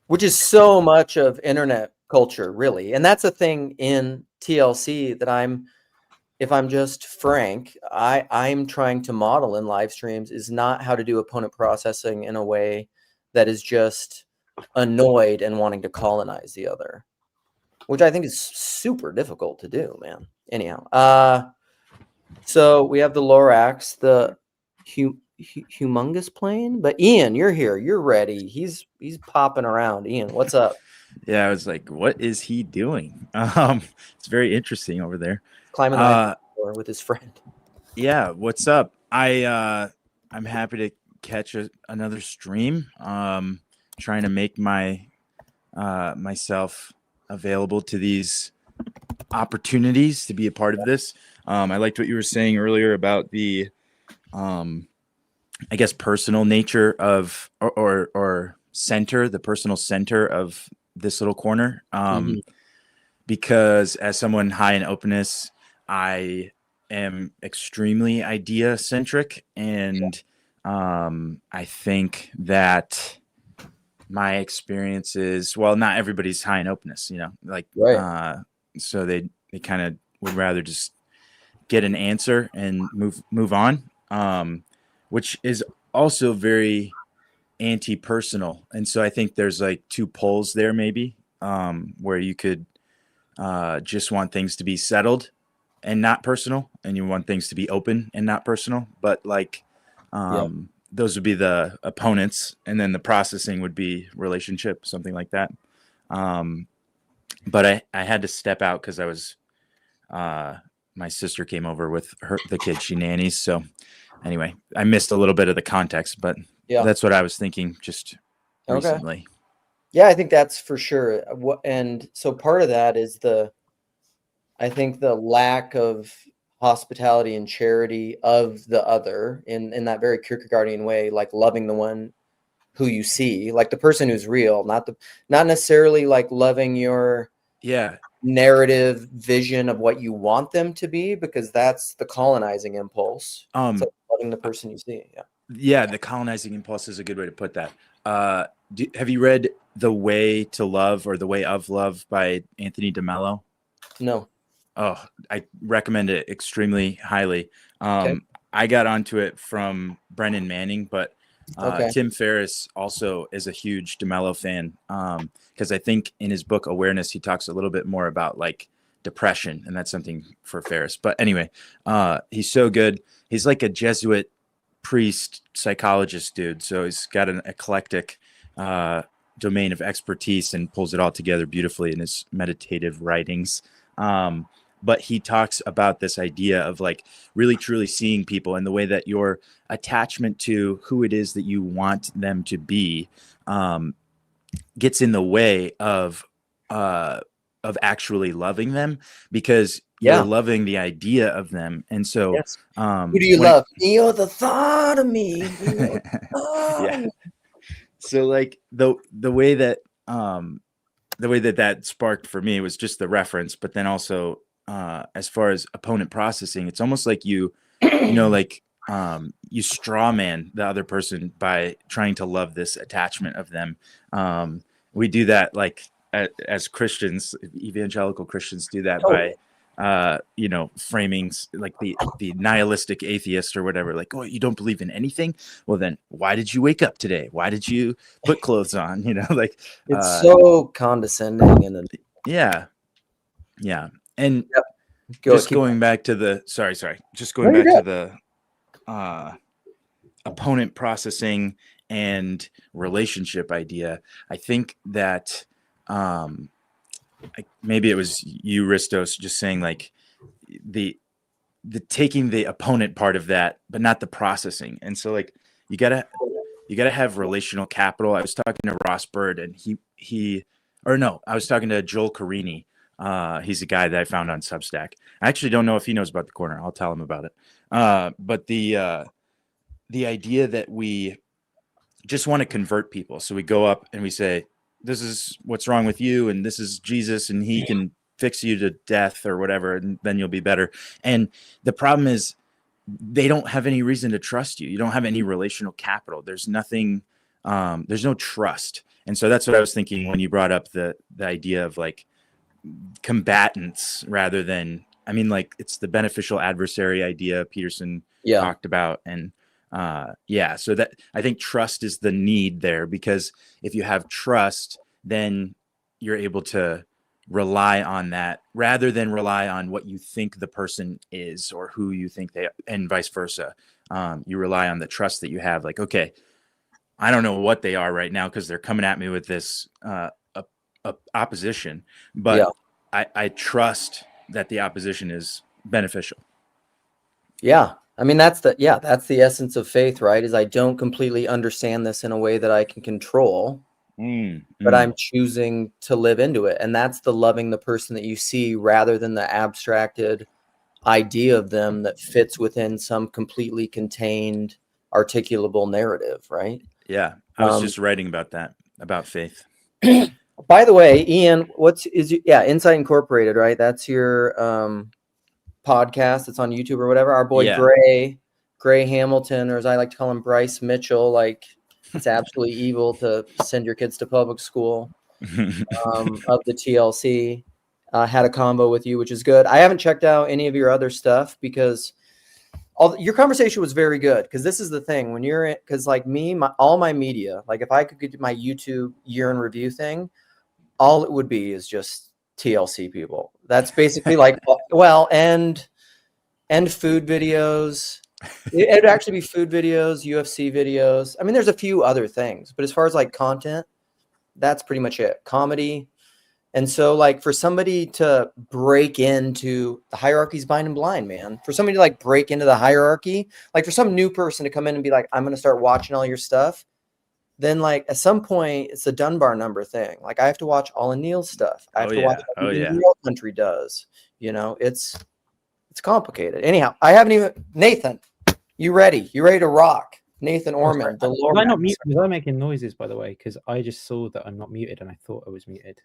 Which is so much of internet culture, really. And that's a thing in TLC that if I'm just frank, I'm trying to model in live streams is not how to do opponent processing in a way that is just annoyed and wanting to colonize the other, which I think is super difficult to do, man. Anyhow, so we have the Lorax, the humongous plane, but Ian, you're here. You're ready. He's popping around. Ian, what's up? Yeah, I was like, what is he doing? It's very interesting over there. Climbing the with his friend. Yeah, what's up? I'm happy to catch another stream. Trying to make myself available to these opportunities to be a part of this. I liked what you were saying earlier about the I guess personal nature of or center, the personal center of this little corner. Because as someone high in openness, I am extremely idea centric, and I think that my experiences, well, not everybody's high in openness, like Right. so they kind of would rather just get an answer and move on, which is also very anti-personal. And so I think there's like two poles there, maybe, where you could just want things to be settled and not personal, and you want things to be open and not personal. But like Yeah. those would be the opponents, and then the processing would be relationship, something like that. But I had to step out because I was my sister came over with the kid she nannies. So anyway, I missed a little bit of the context, but Yeah. that's what I was thinking just Okay. recently. Yeah, I think that's for sure. And so part of that is I think the lack of hospitality and charity of the other in that very Kierkegaardian way, like loving the one who you see, like the person who's real, not necessarily like loving your Yeah. narrative vision of what you want them to be, because that's the colonizing impulse. It's like loving the person you see. Yeah. Yeah, the colonizing impulse is a good way to put that. Have you read The Way to Love or The Way of Love by Anthony DeMello? No. Oh, I recommend it extremely highly. Okay. I got onto it from Brennan Manning, but Okay. Tim Ferriss also is a huge DeMello fan, because I think in his book Awareness, he talks a little bit more about like depression, and that's something for Ferriss. But anyway, he's so good. He's like a Jesuit priest psychologist dude, so he's got an eclectic domain of expertise and pulls it all together beautifully in his meditative writings. But he talks about this idea of like really truly seeing people, and the way that your attachment to who it is that you want them to be gets in the way of actually loving them, because you're loving the idea of them. And so Yes. Who do you love? You're the thought of me. Yeah. So like the way that that sparked for me was just the reference, but then also as far as opponent processing, it's almost like you straw man the other person by trying to love this attachment of them. We do that like as Christians, evangelical Christians do that by framing like the nihilistic atheist or whatever, like, oh, you don't believe in anything? Well, then why did you wake up today? Why did you put clothes on? Like it's so condescending and yeah. And going back to the opponent processing and relationship idea, I think that maybe it was you, Ristos, just saying like the taking the opponent part of that, but not the processing. And so like you gotta have relational capital. I was talking to Ross Bird, and I was talking to Joel Carini. He's a guy that I found on Substack. I actually don't know if he knows about the corner. I'll tell him about it. But the idea that we just want to convert people. So we go up and we say, this is what's wrong with you, and this is Jesus, and he can fix you to death or whatever, and then you'll be better. And the problem is they don't have any reason to trust you. You don't have any relational capital. There's nothing, there's no trust. And so that's what I was thinking when you brought up the idea of like combatants rather than, like it's the beneficial adversary idea Peterson talked about. And so that I think trust is the need there, because if you have trust, then you're able to rely on that rather than rely on what you think the person is or who you think they are, and vice versa. You rely on the trust that you have. Like, okay, I don't know what they are right now because they're coming at me with this opposition, but I trust that the opposition is beneficial. Yeah. That's the essence of faith, right? Is I don't completely understand this in a way that I can control, but I'm choosing to live into it. And that's the loving the person that you see rather than the abstracted idea of them that fits within some completely contained, articulable narrative, right? Yeah. I was just writing about that, about faith. By the way, Ian, Insight Incorporated, right? That's your podcast that's on YouTube or whatever. Our boy Yeah. Gray Hamilton, or as I like to call him, Bryce Mitchell. Like, it's absolutely evil to send your kids to public school. Of the TLC, had a combo with you, which is good. I haven't checked out any of your other stuff because your conversation was very good. Because this is the thing, when you're in, because like me, all my media, like if I could get my YouTube year in review thing, all it would be is just TLC people. That's basically like, well, and food videos. It'd actually be food videos, UFC videos. I mean, there's a few other things, but as far as like content, that's pretty much it. Comedy. And so like for somebody to break into the hierarchy's bind and blind, man, for somebody to like break into the hierarchy, like for some new person to come in and be like, I'm going to start watching all your stuff. Then like at some point it's a Dunbar number thing. Like I have to watch all of Neil's stuff. I have to watch what Real Country does. You know, it's complicated. Anyhow, I haven't even, Nathan, you ready? You ready to rock? Nathan Ormond, the Lord. Was I not muted? Was I making noises, by the way? Because I just saw that I'm not muted and I thought I was muted.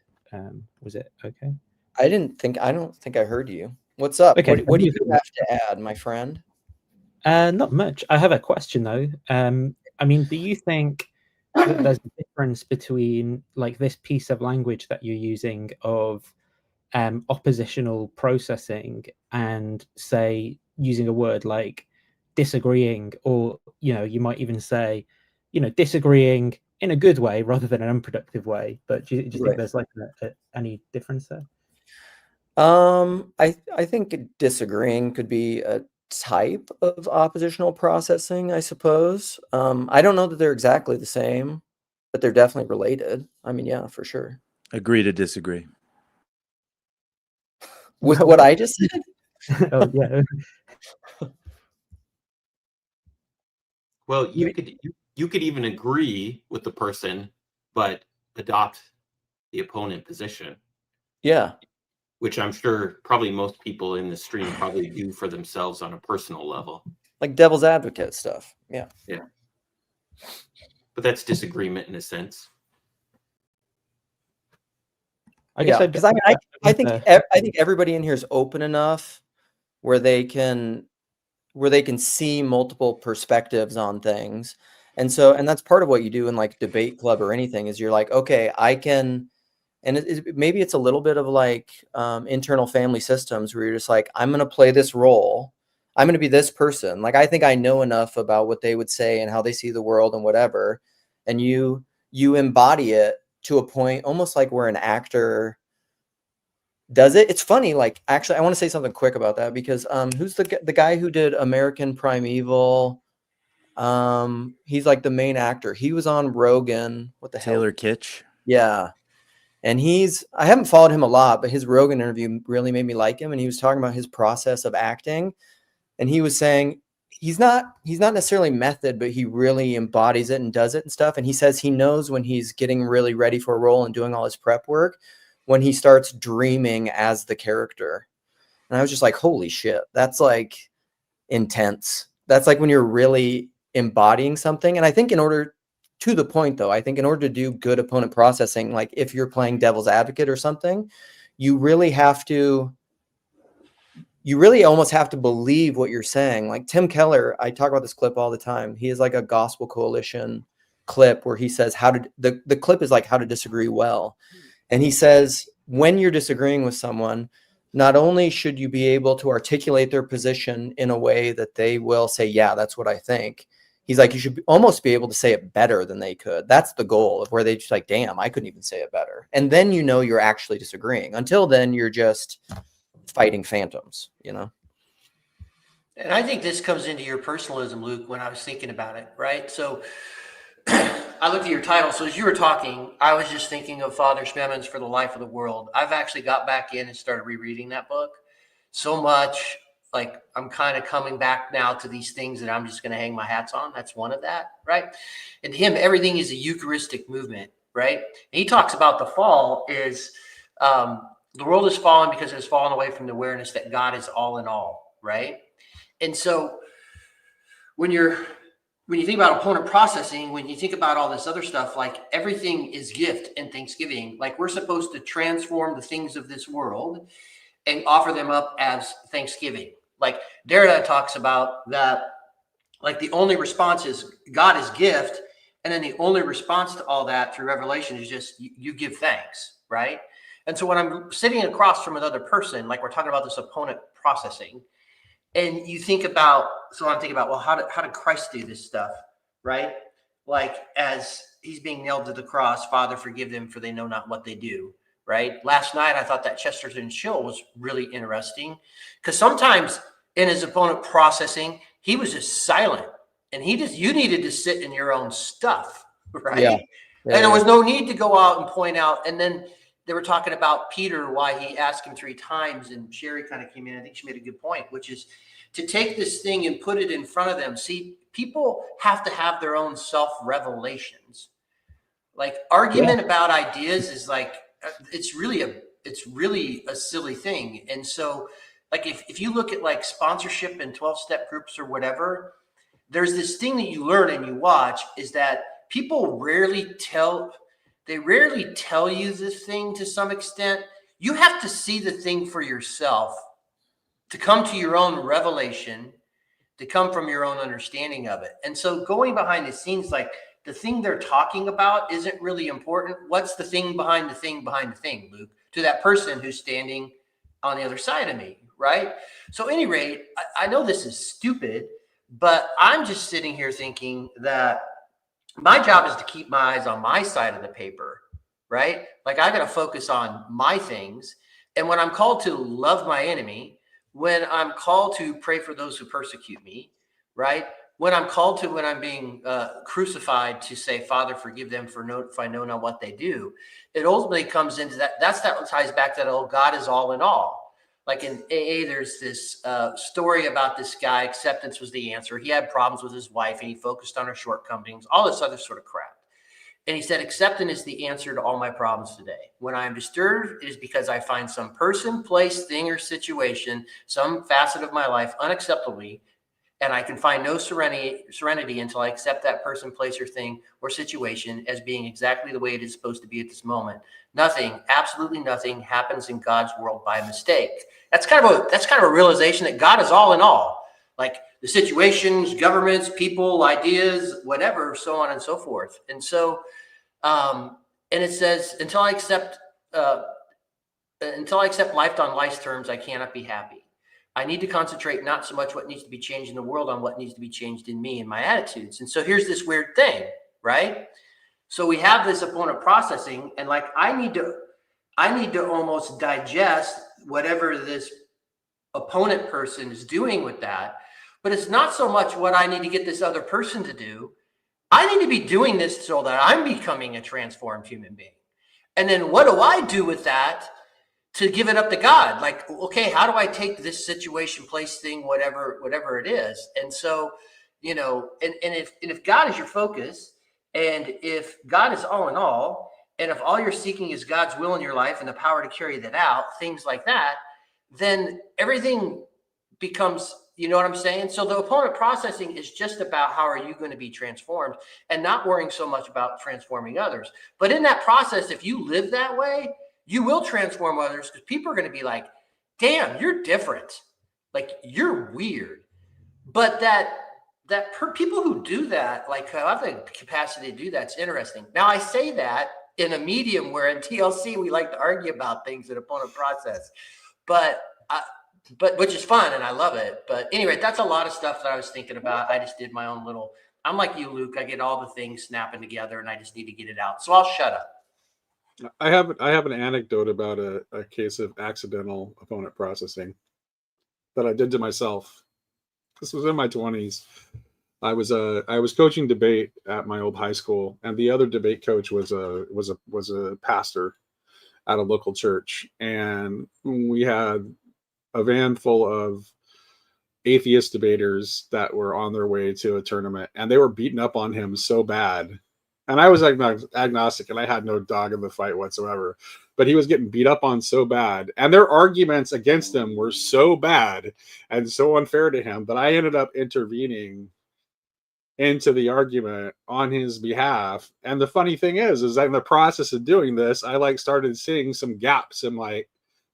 Was it okay? I don't think I heard you. What's up? Okay. What do you have to add, my friend? Not much. I have a question though. I mean, do you think that there's a difference between like this piece of language that you're using of oppositional processing and say using a word like disagreeing, or you might even say disagreeing in a good way rather than an unproductive way? But do you think there's like any difference there? I think disagreeing could be a type of oppositional processing, I suppose. I don't know that they're exactly the same, but they're definitely related. I mean, yeah, for sure. Agree to disagree. With what I just said? Oh yeah. Well, you could even agree with the person, but adopt the opponent position. Yeah. Which I'm sure probably most people in the stream probably do for themselves on a personal level. Like devil's advocate stuff. Yeah. Yeah. But that's disagreement in a sense. I guess because I think everybody in here is open enough where they can see multiple perspectives on things. And that's part of what you do in like debate club or anything is you're like, okay, I can, and maybe it's a little bit of like internal family systems where you're just like, I'm going to play this role. I'm going to be this person. Like, I think I know enough about what they would say and how they see the world and whatever. And you embody it to a point, almost like where an actor does it. It's funny. Like, actually, I want to say something quick about that because who's the guy who did American Primeval? He's like the main actor. He was on Rogan. What the hell? Taylor Kitsch. Yeah. And I haven't followed him a lot, but his Rogan interview really made me like him. And he was talking about his process of acting. And he was saying he's not necessarily method, but he really embodies it and does it and stuff. And he says he knows when he's getting really ready for a role and doing all his prep work, when he starts dreaming as the character. And I was just like, holy shit, that's like intense. That's like when you're really embodying something. And I think to the point though, I think in order to do good opponent processing, like if you're playing devil's advocate or something, you really almost have to believe what you're saying. Like Tim Keller, I talk about this clip all the time. He is like a Gospel Coalition clip where he says the clip is like how to disagree well. And he says, when you're disagreeing with someone, not only should you be able to articulate their position in a way that they will say, yeah, that's what I think. He's like, you should almost be able to say it better than they could. That's the goal of where they just like, damn, I couldn't even say it better. And then you're actually disagreeing. Until then, you're just fighting phantoms, And I think this comes into your personalism, Luke, when I was thinking about it, right? So I looked at your title. So as you were talking, I was just thinking of Father Schmeman's For the Life of the World. I've actually got back in and started rereading that book so much. Like I'm kind of coming back now to these things that I'm just going to hang my hats on. That's one of that, right? And to him, everything is a Eucharistic movement, right? And he talks about the fall is the world has fallen because it has fallen away from the awareness that God is all in all, right? And so when you think about opponent processing, when you think about all this other stuff, like everything is gift and Thanksgiving. Like we're supposed to transform the things of this world and offer them up as thanksgiving. Like Derrida talks about that, like the only response is God is gift. And then the only response to all that through revelation is just you give thanks, right? And so when I'm sitting across from another person, like we're talking about this opponent processing, and you think about, so I'm thinking about, well, how did Christ do this stuff, right? Like as he's being nailed to the cross, Father, forgive them for they know not what they do, right? Last night, I thought that Chesterton chill was really interesting because sometimes in his opponent processing, he was just silent and you needed to sit in your own stuff, right? Yeah. And there was no need to go out and point out. And then they were talking about Peter, why he asked him 3 times. And Sherry kind of came in. I think she made a good point, which is to take this thing and put it in front of them. See, people have to have their own self-revelations. Like argument about ideas is like, it's really a silly thing. And so like, if you look at like sponsorship and 12-step groups or whatever, there's this thing that you learn and you watch is that people rarely tell you this thing to some extent. You have to see the thing for yourself to come to your own revelation, to come from your own understanding of it. And so going behind the scenes, like the thing they're talking about isn't really important. What's the thing behind the thing behind the thing, Luke, to that person who's standing on the other side of me, right? So at any rate, I know this is stupid, but I'm just sitting here thinking that my job is to keep my eyes on my side of the paper, right? Like I got to focus on my things. And when I'm called to love my enemy, when I'm called to pray for those who persecute me, right? When I'm called to, when I'm being crucified, to say, Father, forgive them if I know not what they do, it ultimately comes into that. That ties back to that old God is all in all. Like in AA, there's this story about this guy. Acceptance was the answer. He had problems with his wife and he focused on her shortcomings, all this other sort of crap. And he said, acceptance is the answer to all my problems today. When I am disturbed, it is because I find some person, place, thing, or situation, some facet of my life unacceptably, and I can find no serenity until I accept that person, place, or thing, or situation as being exactly the way it is supposed to be at this moment. Nothing, absolutely nothing, happens in God's world by mistake. That's kind of a realization that God is all in all, like the situations, governments, people, ideas, whatever, so on and so forth. And so, and it says, until I accept life on life's terms, I cannot be happy. I need to concentrate not so much what needs to be changed in the world on what needs to be changed in me and my attitudes. And so here's this weird thing, right? So we have this opponent processing, and like I need to almost digest whatever this opponent person is doing with that. But it's not so much what I need to get this other person to do. I need to be doing this so that I'm becoming a transformed human being. And then what do I do with that to give it up to God? Like, okay, how do I take this situation, place, thing, whatever it is? And so, you know, and if God is your focus, and if God is all in all, and if all you're seeking is God's will in your life and the power to carry that out, things like that, then everything becomes, you know what I'm saying? So the opponent processing is just about how are you going to be transformed and not worrying so much about transforming others. But in that process, if you live that way, you will transform others, because people are going to be like, damn, you're different. Like, you're weird. But people who do that, like have the capacity to do that's interesting. Now, I say that in a medium where in TLC, we like to argue about things in opponent process, but which is fun and I love it. But anyway, that's a lot of stuff that I was thinking about. I just did my own little, I'm like you, Luke. I get all the things snapping together and I just need to get it out. So I'll shut up. I have an anecdote about a case of accidental opponent processing that I did to myself. This was in my 20s. I was coaching debate at my old high school, and the other debate coach was a pastor at a local church, and we had a van full of atheist debaters that were on their way to a tournament, and they were beating up on him so bad. And I was agnostic, and I had no dog in the fight whatsoever. But he was getting beat up on so bad, and their arguments against him were so bad and so unfair to him that I ended up intervening into the argument on his behalf. And the funny thing is that in the process of doing this, I started seeing some gaps in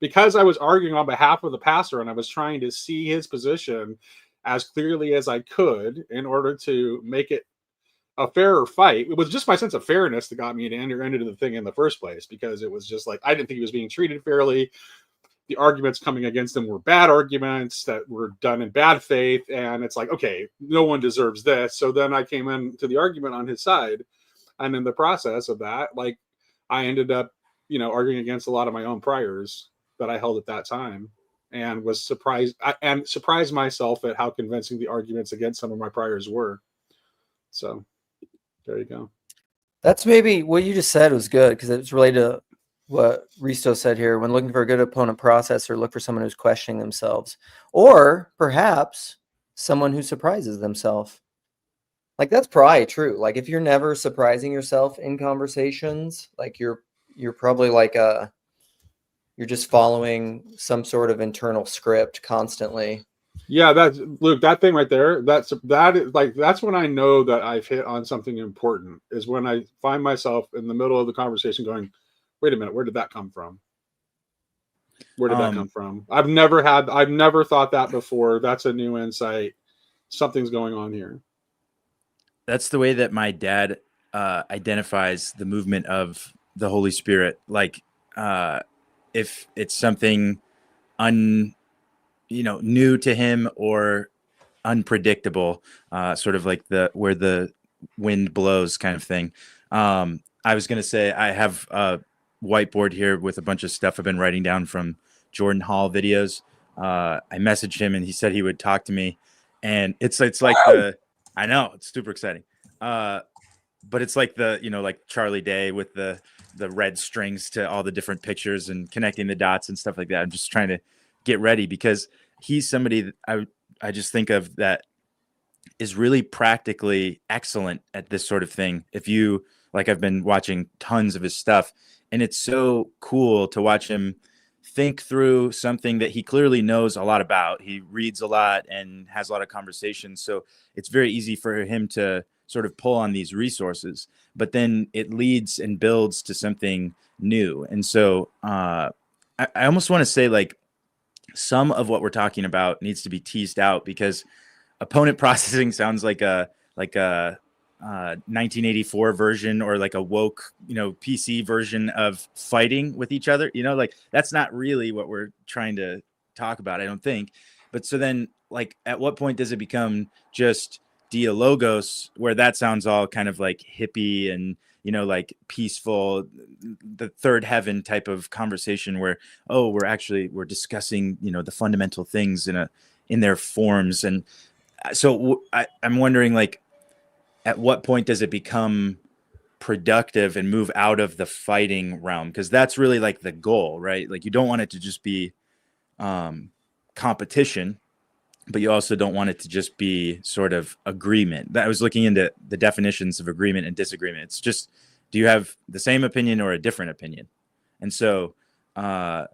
because I was arguing on behalf of the pastor and I was trying to see his position as clearly as I could in order to make it a fairer fight. It was just my sense of fairness that got me to enter into the thing in the first place, because it was just like, I didn't think he was being treated fairly. The arguments coming against him were bad arguments that were done in bad faith. And it's like, okay, no one deserves this. So then I came into the argument on his side. And in the process of that, like, I ended up, arguing against a lot of my own priors that I held at that time, and was surprised myself at how convincing the arguments against some of my priors were. So there you go. That's maybe what you just said was good, because it's related to what Risto said here. When looking for a good opponent processor, look for someone who's questioning themselves, or perhaps someone who surprises themselves. Like, that's probably true. Like, if you're never surprising yourself in conversations, like you're probably like you're just following some sort of internal script constantly. Yeah, that's Luke, that thing right there, that's when I know that I've hit on something important, is when I find myself in the middle of the conversation going, wait a minute, where did that come from? Where did that come from? I've never thought that before. That's a new insight. Something's going on here. That's the way that my dad identifies the movement of the Holy Spirit. Like, if it's something new to him or unpredictable, sort of like where the wind blows kind of thing. I was going to say, I have a whiteboard here with a bunch of stuff I've been writing down from Jordan Hall videos. I messaged him and he said he would talk to me, and it's like I know, it's super exciting. But it's like like Charlie Day with the red strings to all the different pictures and connecting the dots and stuff like that. I'm just trying to get ready, because he's somebody that I just think of that is really practically excellent at this sort of thing. If you like, I've been watching tons of his stuff, and it's so cool to watch him think through something that he clearly knows a lot about. He reads a lot and has a lot of conversations. So it's very easy for him to sort of pull on these resources, but then it leads and builds to something new. And so I almost want to say, like, some of what we're talking about needs to be teased out, because opponent processing sounds like a 1984 version, or like a woke, PC version of fighting with each other. Like, that's not really what we're trying to talk about, I don't think. But so then, like, at what point does it become just dialogos, where that sounds all kind of like hippie and, like peaceful, the third heaven type of conversation, where, oh, we're discussing, the fundamental things in their forms. And so I'm wondering, like, at what point does it become productive and move out of the fighting realm? Because that's really like the goal, right? Like, you don't want it to just be competition, but you also don't want it to just be sort of agreement. I was looking into the definitions of agreement and disagreement. It's just, do you have the same opinion or a different opinion? And so I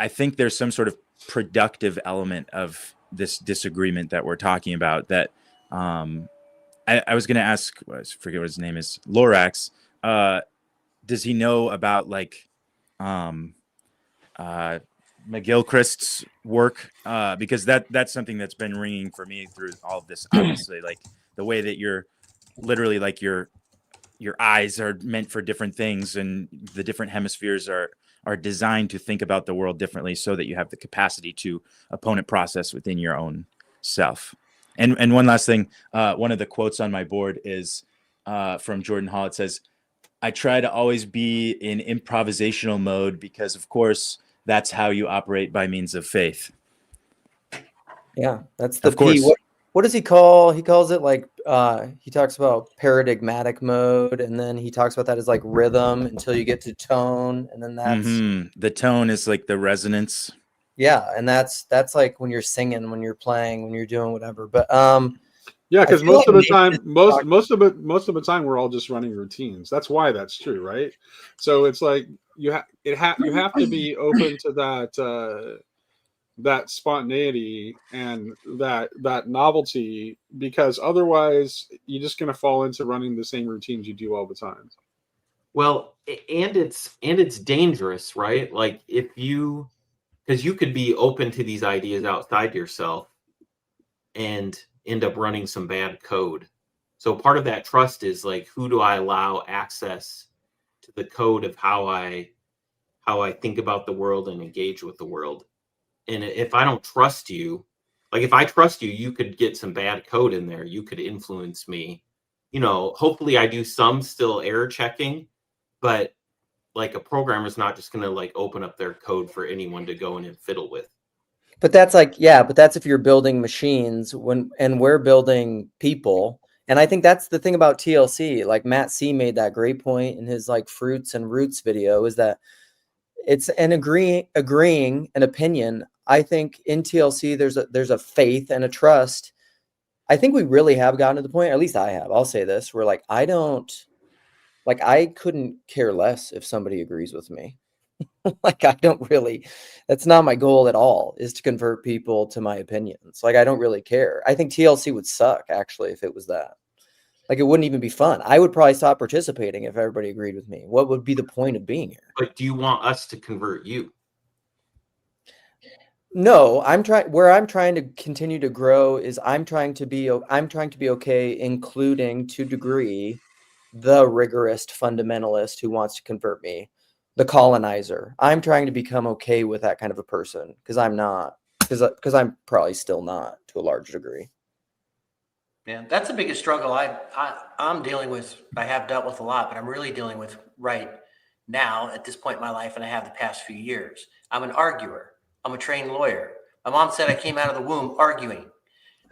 think there's some sort of productive element of this disagreement that we're talking about, that I was going to ask, I forget what his name is, Lorax. Does he know about, like, McGilchrist's work? Because that's something that's been ringing for me through all of this. Obviously, like, the way that you're literally, like, your eyes are meant for different things, and the different hemispheres are designed to think about the world differently, so that you have the capacity to opponent process within your own self. And one last thing, one of the quotes on my board is from Jordan Hall. It says, "I try to always be in improvisational mode, because, of course, that's how you operate by means of faith." Yeah, that's the Of course. P. What does he call? He calls it, like, he talks about paradigmatic mode, and then he talks about that as like rhythm until you get to tone, and then that's The tone is like the resonance. yeah, and that's like when you're singing, when you're playing, when you're doing whatever. But yeah, because I feel most like of the time, maybe most of the time, we're all just running routines. That's why that's true, right? So it's like you have to be open to that spontaneity and that novelty, because otherwise you're just going to fall into running the same routines you do all the time. Well, and it's dangerous, right? Like because you could be open to these ideas outside yourself and end up running some bad code. So part of that trust is like, who do I allow access to the code of how I think about the world and engage with the world? And if I don't trust you, like if I trust you, you could get some bad code in there. You could influence me. Hopefully I do some still error checking, but like a programmer's not just going to like open up their code for anyone to go in and fiddle with. But that's like, yeah, but that's if you're building machines and we're building people. And I think that's the thing about TLC. Like Matt C made that great point in his like fruits and roots video, is that it's an agreeing an opinion. I think in TLC there's a faith and a trust. I think we really have gotten to the point, or at least I have, I'll say this, where like I couldn't care less if somebody agrees with me. Like I don't really, that's not my goal at all, is to convert people to my opinions. Like I don't really care. I think TLC would suck actually if it was that. Like it wouldn't even be fun. I would probably stop participating if everybody agreed with me. What would be the point of being here? But do you want us to convert you? No, I'm trying to continue to grow is I'm trying to be okay, including to degree the rigorist fundamentalist who wants to convert me, the colonizer. I'm trying to become okay with that kind of a person, because I'm not, because I'm probably still not to a large degree. Yeah, that's the biggest struggle I'm dealing with. I have dealt with a lot, but I'm really dealing with right now at this point in my life, and I have the past few years. I'm an arguer. I'm a trained lawyer. My mom said I came out of the womb arguing.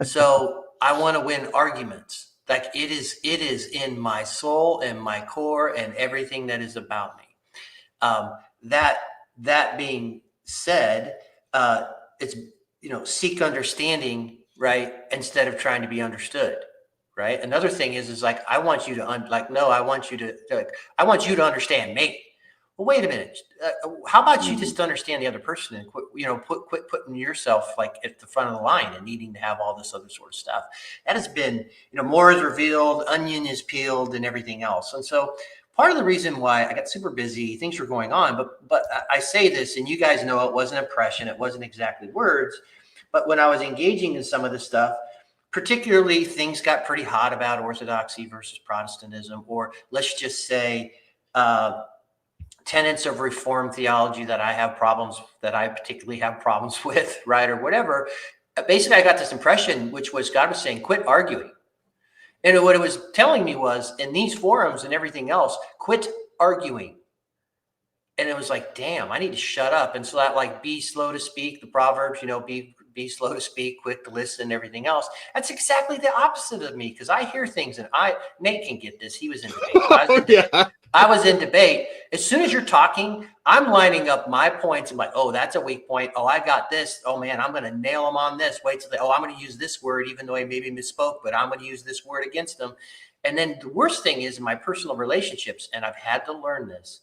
So I want to win arguments. Like it is in my soul and my core and everything that is about me. That being said, it's, seek understanding, right? Instead of trying to be understood. Right. Another thing is like, I want you to I want you to understand me. Well, wait a minute. How about you just understand the other person and quit putting yourself like at the front of the line and needing to have all this other sort of stuff. That has been, more is revealed, onion is peeled, and everything else. And so part of the reason why I got super busy, things were going on, but I say this, and you guys know it wasn't impression, it wasn't exactly words, but when I was engaging in some of this stuff, particularly things got pretty hot about Orthodoxy versus Protestantism, or let's just say, tenets of Reformed theology that I particularly have problems with, right, or whatever. Basically, I got this impression, which was God was saying, quit arguing. And what it was telling me was, in these forums and everything else, quit arguing. And it was like, damn, I need to shut up. And so that, like, be slow to speak, the Proverbs, be slow to speak, quick to listen, and everything else. That's exactly the opposite of me, because I hear things, and Nate can get this. He was in debate. I was in debate. As soon as you're talking, I'm lining up my points. I'm like, oh, that's a weak point. Oh, I got this. Oh man, I'm going to nail him on this. Wait till I'm going to use this word, even though he maybe misspoke, but I'm going to use this word against him. And then the worst thing is in my personal relationships, and I've had to learn this,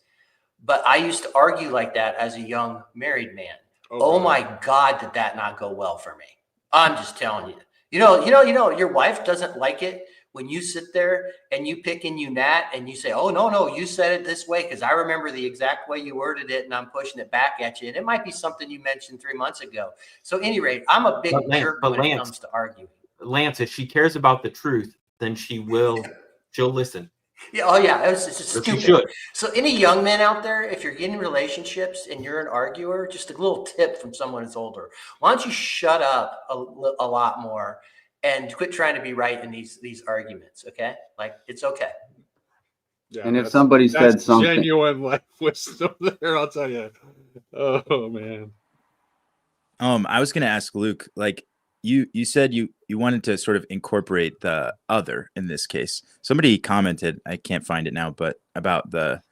but I used to argue like that as a young married man. Oh my God, did that not go well for me? I'm just telling you. Your wife doesn't like it when you sit there and you pick and you gnat and you say, oh, no, you said it this way because I remember the exact way you worded it and I'm pushing it back at you. And it might be something you mentioned 3 months ago. So at any rate, I'm a big jerk when it comes to arguing. Lance, if she cares about the truth, then she'll listen. Yeah, oh yeah, it's just stupid. So any young men out there, if you're getting relationships and you're an arguer, just a little tip from someone who's older. Why don't you shut up a lot more and quit trying to be right in these arguments, okay? Like, it's okay. Yeah, and if somebody said something, genuine life wisdom there, I'll tell you. Oh man. I was gonna ask Luke, like you said you wanted to sort of incorporate the other in this case. Somebody commented, I can't find it now, but about the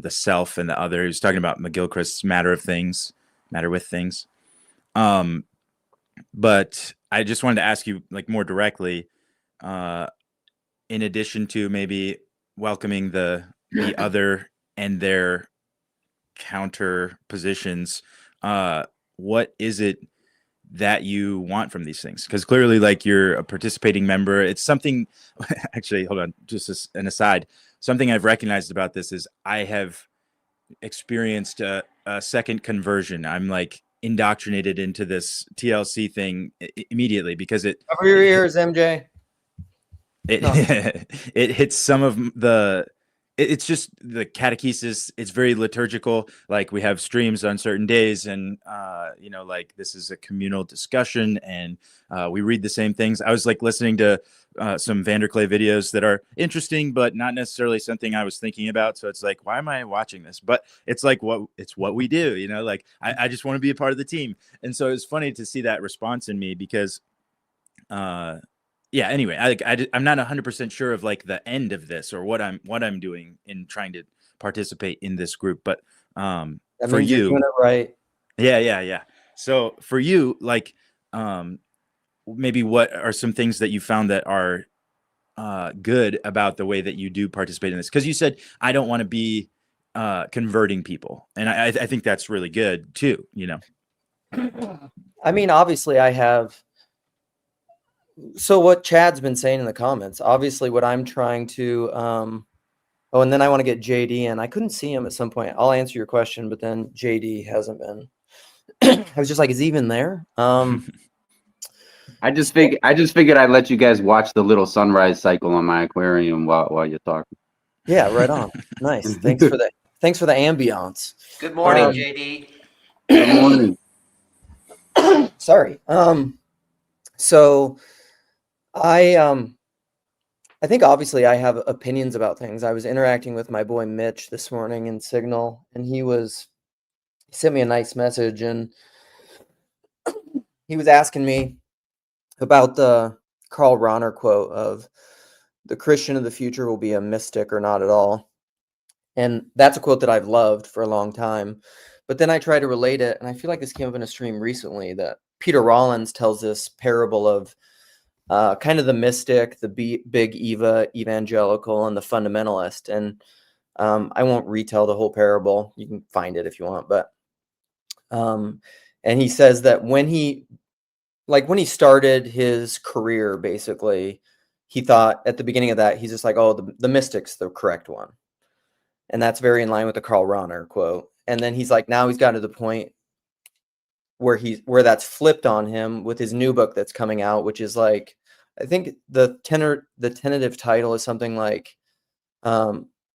self and the other. He was talking about McGilchrist's matter with things. But I just wanted to ask you, like, more directly, in addition to maybe welcoming the other and their counter positions, what is it that you want from these things? Because clearly, like, you're a participating member. It's something, actually, hold on, just as an aside, something I've recognized about this is I have experienced a second conversion. I'm like indoctrinated into this TLC thing immediately because Cover your ears, MJ. it hits some of the it's just the catechesis. It's very liturgical. Like we have streams on certain days, and like this is a communal discussion, and we read the same things. I was like listening to some Vanderklay videos that are interesting, but not necessarily something I was thinking about. So it's like, why am I watching this? But it's like what we do, like I just want to be a part of the team. And so it's funny to see that response in me because yeah, anyway, I'm not 100% sure of like the end of this or what I'm doing in trying to participate in this group, but That for means you're you, doing it right. yeah. So for you, like maybe what are some things that you found that are good about the way that you do participate in this? Because you said I don't want to be converting people, and I think that's really good too. I mean, obviously, I have. So what Chad's been saying in the comments, obviously, what I'm trying to. Oh, and then I want to get JD in. I couldn't see him at some point. I'll answer your question, but then JD hasn't been. I was just like, is he even there? I just figured I'd let you guys watch the little sunrise cycle on my aquarium while you're talking. Yeah, right on. Nice. Thanks for the ambiance. Good morning, JD. Good morning. Sorry. So I think obviously I have opinions about things. I was interacting with my boy Mitch this morning in Signal, and he sent me a nice message, and he was asking me about the Karl Rahner quote of the Christian of the future will be a mystic or not at all. And that's a quote that I've loved for a long time. But then I try to relate it, and I feel like this came up in a stream recently that Peter Rollins tells this parable of kind of the mystic, the big evangelical, and the fundamentalist. And I won't retell the whole parable. You can find it if you want. But and he says that when he started his career, basically, he thought at the beginning of that, he's just like, oh, the mystic's the correct one. And that's very in line with the Karl Rahner quote. And then he's like, now he's gotten to the point where that's flipped on him with his new book that's coming out, which is like, I think the tentative title is something like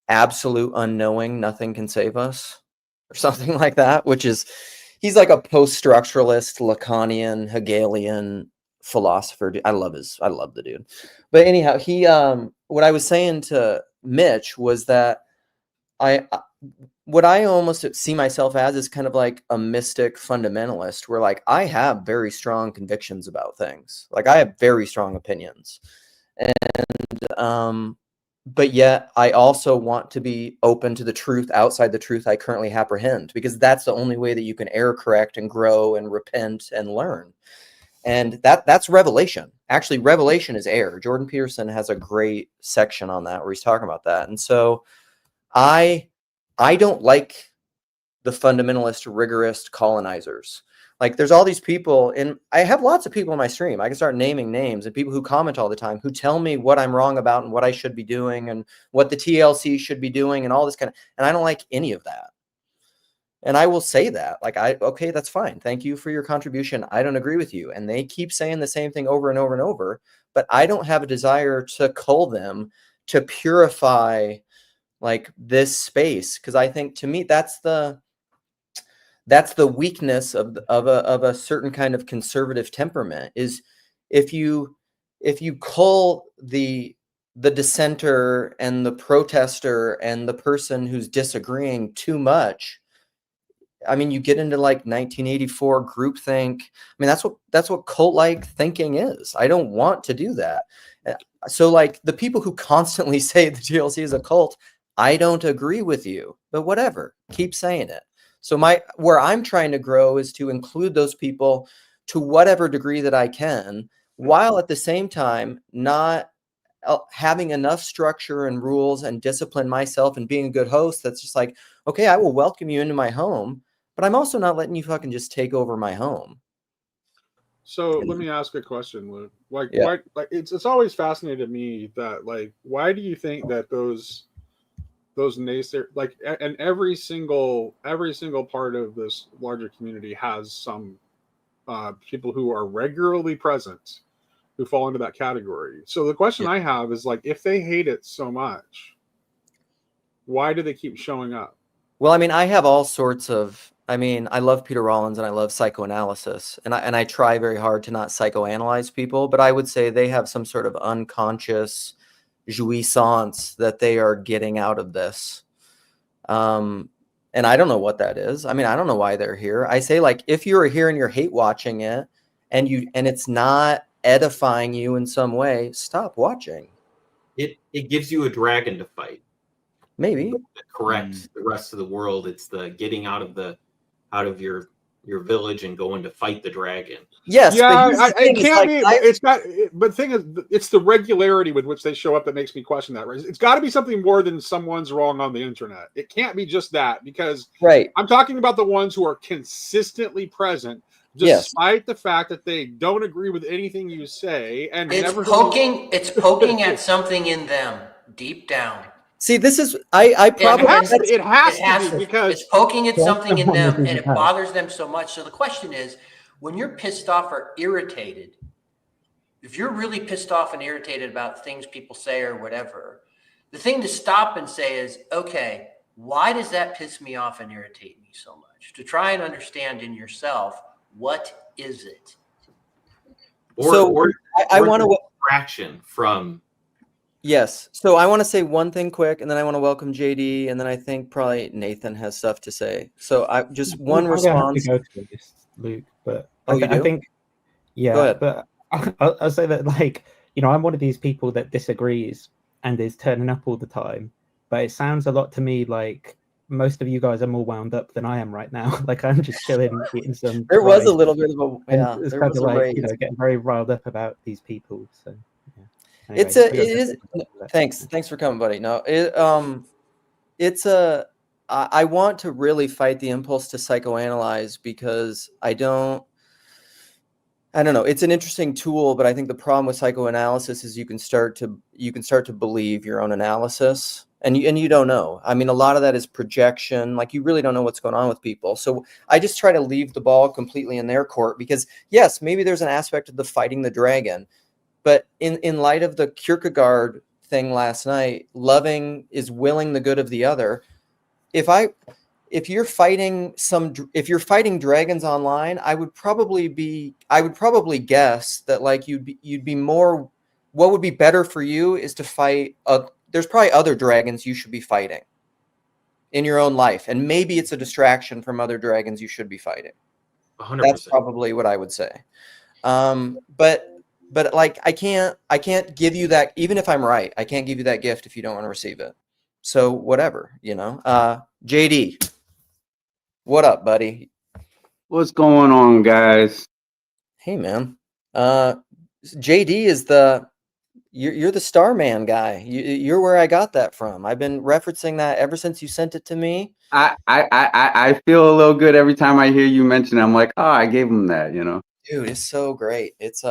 Absolute Unknowing, Nothing Can Save Us, or something like that, which is, he's like a post-structuralist, Lacanian, Hegelian philosopher. I love the dude. But anyhow, he what I was saying to Mitch was that what I almost see myself as is kind of like a mystic fundamentalist, where like I have very strong convictions about things. Like I have very strong opinions. And but yet I also want to be open to the truth outside the truth I currently apprehend, because that's the only way that you can error correct and grow and repent and learn. And that's revelation. Actually, revelation is error. Jordan Peterson has a great section on that where he's talking about that. And so I don't like the fundamentalist, rigorist colonizers. Like there's all these people, and I have lots of people in my stream. I can start naming names and people who comment all the time who tell me what I'm wrong about and what I should be doing and what the TLC should be doing and all this kind of, and I don't like any of that. And I will say that, like, okay, that's fine. Thank you for your contribution. I don't agree with you. And they keep saying the same thing over and over and over, but I don't have a desire to cull them, to purify like this space. Cause I think to me, that's the weakness of a certain kind of conservative temperament, is if you cull the dissenter and the protester and the person who's disagreeing too much, I mean, you get into like 1984 groupthink. I mean, that's what cult-like thinking is. I don't want to do that. So like the people who constantly say the TLC is a cult, I don't agree with you, but whatever, keep saying it. So where I'm trying to grow is to include those people to whatever degree that I can, while at the same time not having enough structure and rules and discipline myself and being a good host. That's just like, okay, I will welcome you into my home, but I'm also not letting you fucking just take over my home. So let me ask a question, Luke. Why, it's always fascinated me that, like, why do you think that those those naysayer, like, and every single part of this larger community has some people who are regularly present who fall into that category. So the question I have is, like, if they hate it so much, why do they keep showing up? Well, I mean, I have all sorts of. I mean, I love Peter Rollins and I love psychoanalysis, and I try very hard to not psychoanalyze people, but I would say they have some sort of unconscious jouissance that they are getting out of this. And I don't know what that is. I mean, I don't know why they're here. I say, like, if you're here and you're hate watching it and it's not edifying you in some way, stop watching. It gives you a dragon to fight. Maybe. That corrects the rest of the world. It's the getting out of your village and going to fight the dragon. Yes, yeah, but it can't be. It's got. But the thing is, it's the regularity with which they show up that makes me question that. Right? It's got to be something more than someone's wrong on the internet. It can't be just that, because I'm talking about the ones who are consistently present, despite the fact that they don't agree with anything you say, and it's never poking at something in them deep down. See, this is I probably it has to be, because it's poking at something in them and it bothers them so much. So the question is, when you're pissed off or irritated, if you're really pissed off and irritated about things people say or whatever, the thing to stop and say is, okay, why does that piss me off and irritate me so much? To try and understand in yourself, what is it? Or I want to distraction from. Yes. So I want to say one thing quick, and then I want to welcome JD, and then I think probably Nathan has stuff to say. So I just one response. Go to this, Luke, but I think, yeah. Go ahead. But I'll say that, like, I'm one of these people that disagrees and is turning up all the time. But it sounds a lot to me like most of you guys are more wound up than I am right now. Like, I'm just chilling, eating some. There was a little bit of a it's kind of like getting very riled up about these people. So. Anyway, it is. Thanks for coming, buddy. No, I want to really fight the impulse to psychoanalyze, because I don't know. It's an interesting tool, but I think the problem with psychoanalysis is you can start to believe your own analysis, and you don't know. I mean, a lot of that is projection. Like, you really don't know what's going on with people. So I just try to leave the ball completely in their court, because yes, maybe there's an aspect of the fighting the dragon. But in light of the Kierkegaard thing last night, loving is willing the good of the other. If you're fighting dragons online, I would probably guess that, like, you'd be more. What would be better for you is to fight. There's probably other dragons you should be fighting in your own life, and maybe it's a distraction from other dragons you should be fighting. 100%. That's probably what I would say. But like, I can't give you that, even if I'm right. I can't give you that gift if you don't want to receive it. So whatever, JD, what up, buddy? What's going on, guys? Hey, man. JD is you're the Starman guy. You're where I got that from. I've been referencing that ever since you sent it to me. I feel a little good every time I hear you mention it. I'm like, oh, I gave him that, Dude, it's so great. It's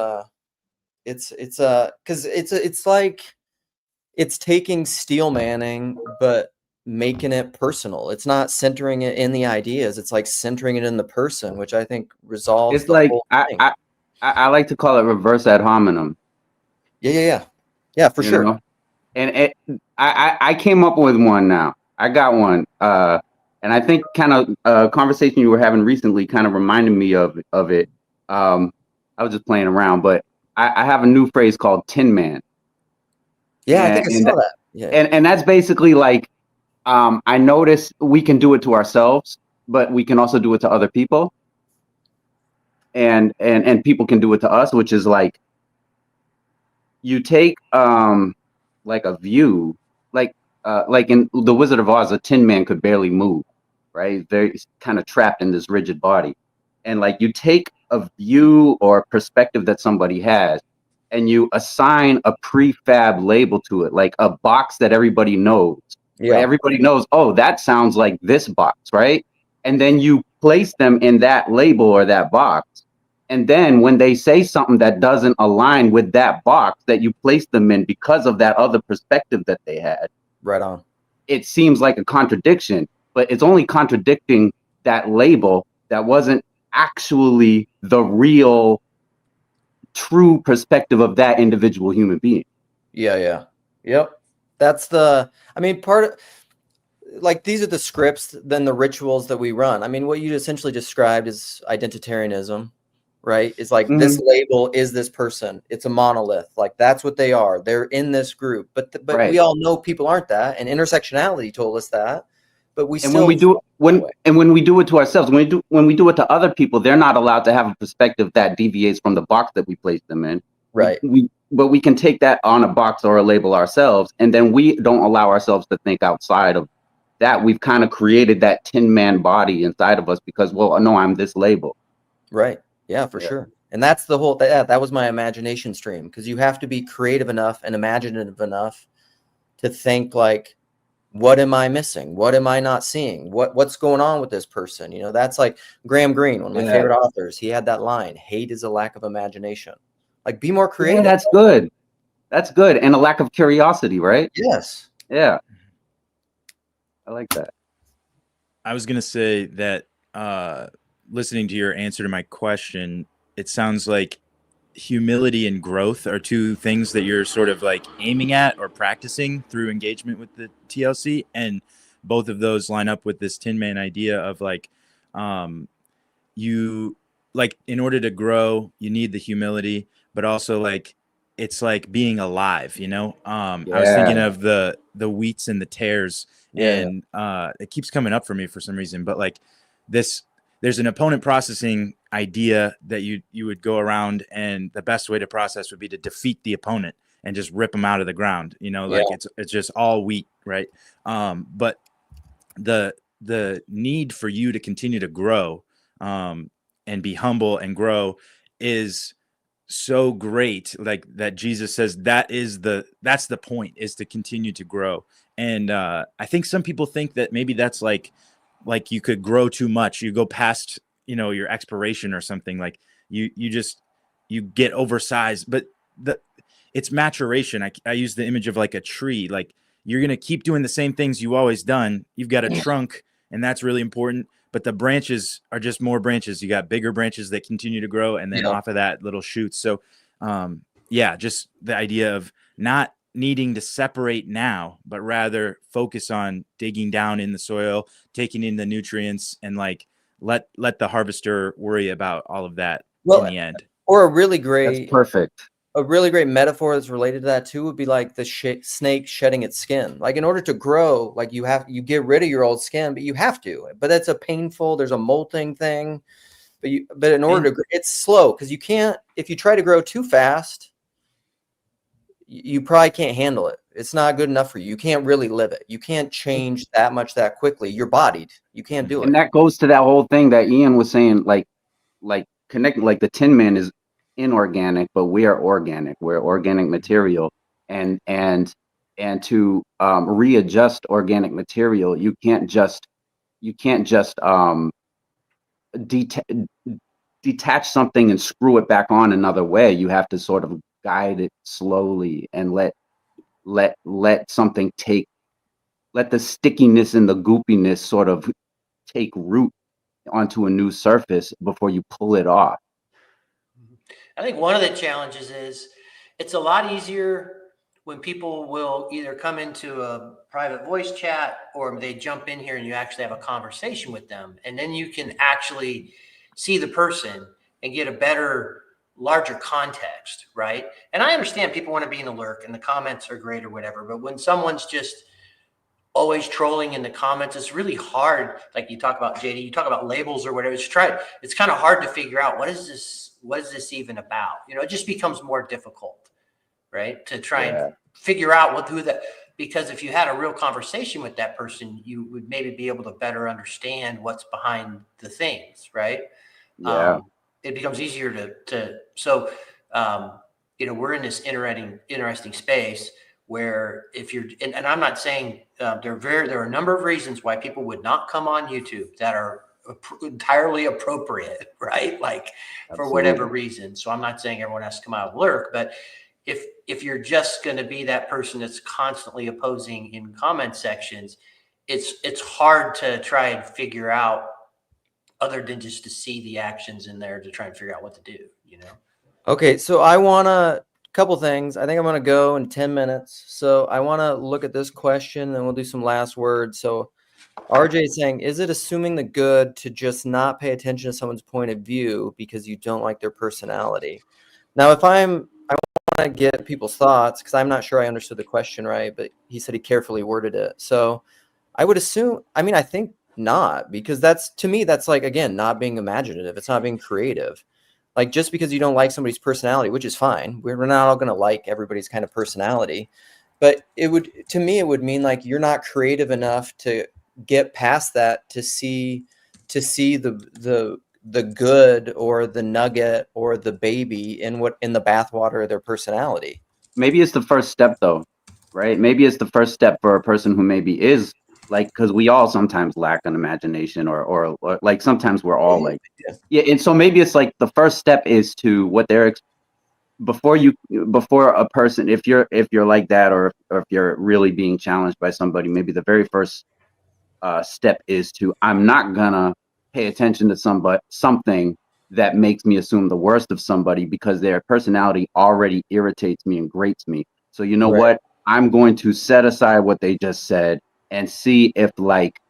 because it's like it's taking steel manning but making it personal. It's not centering it in the ideas. It's like centering it in the person, which I think resolves. It's like I like to call it reverse ad hominem. Yeah, for sure. And I came up with one now. I got one, and I think kind of a conversation you were having recently kind of reminded me of it. I was just playing around, but I have a new phrase called Tin Man. Yeah, I think I saw that. Yeah. And that's basically like, I notice we can do it to ourselves, but we can also do it to other people. And people can do it to us, which is like, you take like a view, like in The Wizard of Oz, a Tin Man could barely move, right? They're kind of trapped in this rigid body. And like, you take a view or perspective that somebody has, and you assign a prefab label to it, like a box that everybody knows. Yeah. Right? Everybody knows, oh, that sounds like this box, right? And then you place them in that label or that box. And then when they say something that doesn't align with that box that you placed them in because of that other perspective that they had. Right on. it seems like a contradiction, but it's only contradicting that label that wasn't actually the real true perspective of that individual human being. Yeah. Yep. That's the, I mean, part of, like, these are the scripts, then the rituals that we run. I mean, what you essentially described is identitarianism, right? It's like this label is this person. It's a monolith. Like, that's what they are. They're in this group. But Right. we all know people aren't that. And intersectionality told us that. But we And still when we do it to ourselves, when we do it to other people, they're not allowed to have a perspective that deviates from the box that we place them in. Right. But we can take that on a box or a label ourselves, and then we don't allow ourselves to think outside of that. We've kind of created that tin man body inside of us because, well, no, I'm this label. Right. Yeah, for sure. And that's the whole, that was my imagination stream, because you have to be creative enough and imaginative enough to think like, what am I missing? What am I not seeing? What's going on with this person? You know, that's like Graham Greene, one of my favorite authors. He had that line, hate is a lack of imagination. Like, be more creative. Yeah, that's good. That's good. And a lack of curiosity, right? Yes. Yeah. I like that. I was going to say that listening to your answer to my question, it sounds like humility and growth are two things that you're sort of like aiming at or practicing through engagement with the TLC. And both of those line up with this Tin Man idea of like, you like, in order to grow, you need the humility, but also like, it's like being alive, you know? I was thinking of the wheats and the tares, and it keeps coming up for me for some reason, but like there's an opponent processing idea that you would go around, and the best way to process would be to defeat the opponent and just rip them out of the ground, you know, like it's just all wheat, right? But the need for you to continue to grow and be humble and grow is so great, like that Jesus says that's the point, is to continue to grow. And I think some people think that maybe that's like you could grow too much, you go past, you know, your expiration or something, like you get oversized. But it's maturation. I use the image of like a tree. Like, you're going to keep doing the same things you always done. You've got a trunk, and that's really important, but the branches are just more branches. You got bigger branches that continue to grow, and then off of that, little shoots. So just the idea of not needing to separate now, but rather focus on digging down in the soil, taking in the nutrients, and like let the harvester worry about all of that in the end. Or a really great, that's perfect. A really great metaphor that's related to that too would be like the snake shedding its skin. Like, in order to grow, like you get rid of your old skin, but you have to. But that's a painful. There's a molting thing. But in order to, it's slow, because you can't. If you try to grow too fast, you probably can't handle it. It's not good enough for you. You can't really live it. You can't change that much that quickly. You're bodied. You can't do it. And that goes to that whole thing that Ian was saying, like connecting, like the Tin Man is inorganic, but we are organic. We're organic material, and to readjust organic material, you can't just detach something and screw it back on another way. You have to sort of guide it slowly and let something let the stickiness and the goopiness sort of take root onto a new surface before you pull it off. I think one of the challenges is it's a lot easier when people will either come into a private voice chat or they jump in here and you actually have a conversation with them. And then you can actually see the person and get a better, larger context, right? And I understand people want to be in the lurk and the comments are great or whatever, but when someone's just always trolling in the comments, it's really hard. Like you talk about, JD, you talk about labels or whatever. It's kind of hard to figure out what is this even about? You know, it just becomes more difficult, right? To try and figure out because if you had a real conversation with that person, you would maybe be able to better understand what's behind the things, right? It becomes easier so we're in this interesting space where if you're, and I'm not saying there are a number of reasons why people would not come on YouTube that are entirely appropriate, right? Like for whatever reason. So I'm not saying everyone has to come out of lurk, but if you're just going to be that person that's constantly opposing in comment sections, it's hard to try and figure out, other than just to see the actions in there to try and figure out what to do, you know? Okay, so I want to couple things. I think I'm going to go in 10 minutes. So I want to look at this question and we'll do some last words. So RJ is saying, is it assuming the good to just not pay attention to someone's point of view because you don't like their personality? Now, I want to get people's thoughts because I'm not sure I understood the question right, but he said he carefully worded it. So I would assume, I think not, because to me, that's like, again, not being imaginative. It's not being creative. Like, just because you don't like somebody's personality, which is fine, we're not all going to like everybody's kind of personality, but to me, it would mean like you're not creative enough to get past that to see the good or the nugget or the baby in the bathwater of their personality. Maybe it's the first step, though, right? Maybe it's the first step for a person who maybe is like, because we all sometimes lack an imagination, or like sometimes we're all like, yeah. And so maybe it's like the first step is to what they're before a person, if you're like that, or if you're really being challenged by somebody, maybe the very first step is to, I'm not gonna pay attention to something that makes me assume the worst of somebody because their personality already irritates me and grates me. So you know what? I'm going to set aside what they just said and see if like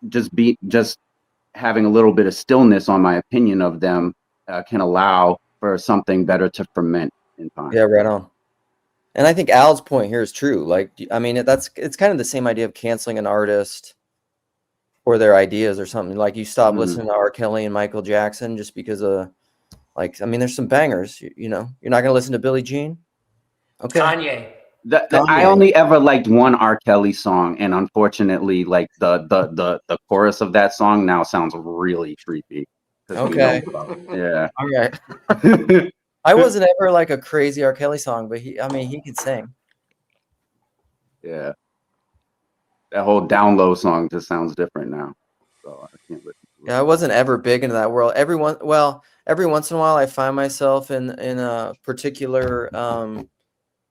just having a little bit of stillness on my opinion of them can allow for something better to ferment in time. Yeah, right on. And I think Al's point here is true. Like, it's kind of the same idea of canceling an artist or their ideas or something. Like, you stop listening to R. Kelly and Michael Jackson just because of, like, there's some bangers. You're not going to listen to Billie Jean. Okay. Kanye. I only ever liked one R. Kelly song, and unfortunately, like the chorus of that song now sounds really creepy. Okay. Yeah. All right. I wasn't ever like a crazy R. Kelly song, but he could sing. Yeah. That whole Down Low song just sounds different now. So I can't listen to it. Yeah, I wasn't ever big into that world. Every once in a while I find myself in a particular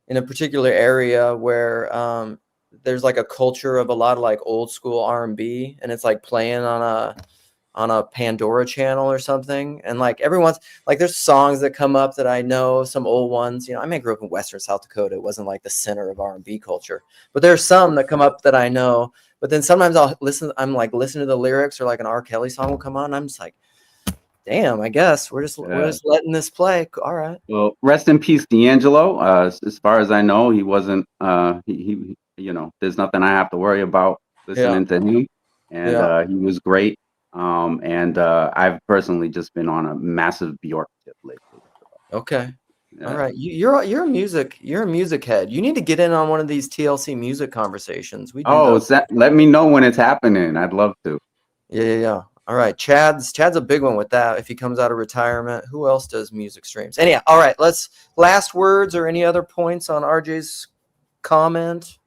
area where there's like a culture of a lot of like old school R&B, and it's like playing on a Pandora channel or something. And like there's songs that come up that I know, some old ones. I grew up in Western South Dakota. It wasn't like the center of R&B culture, but there's some that come up that I know. But then sometimes I'm like listening to the lyrics, or like an R. Kelly song will come on, and I'm just like, damn, I guess we're just letting this play. All right. Well, rest in peace, D'Angelo. As far as I know, he wasn't. He there's nothing I have to worry about listening to him, and he was great. And I've personally just been on a massive Bjork tip lately. Okay. Yeah. All right. You're a music head. You need to get in on one of these TLC music conversations. Let me know when it's happening. I'd love to. Yeah. All right. Chad's a big one with that. If he comes out of retirement, who else does music streams? Anyhow, all right. Last words or any other points on RJ's comment?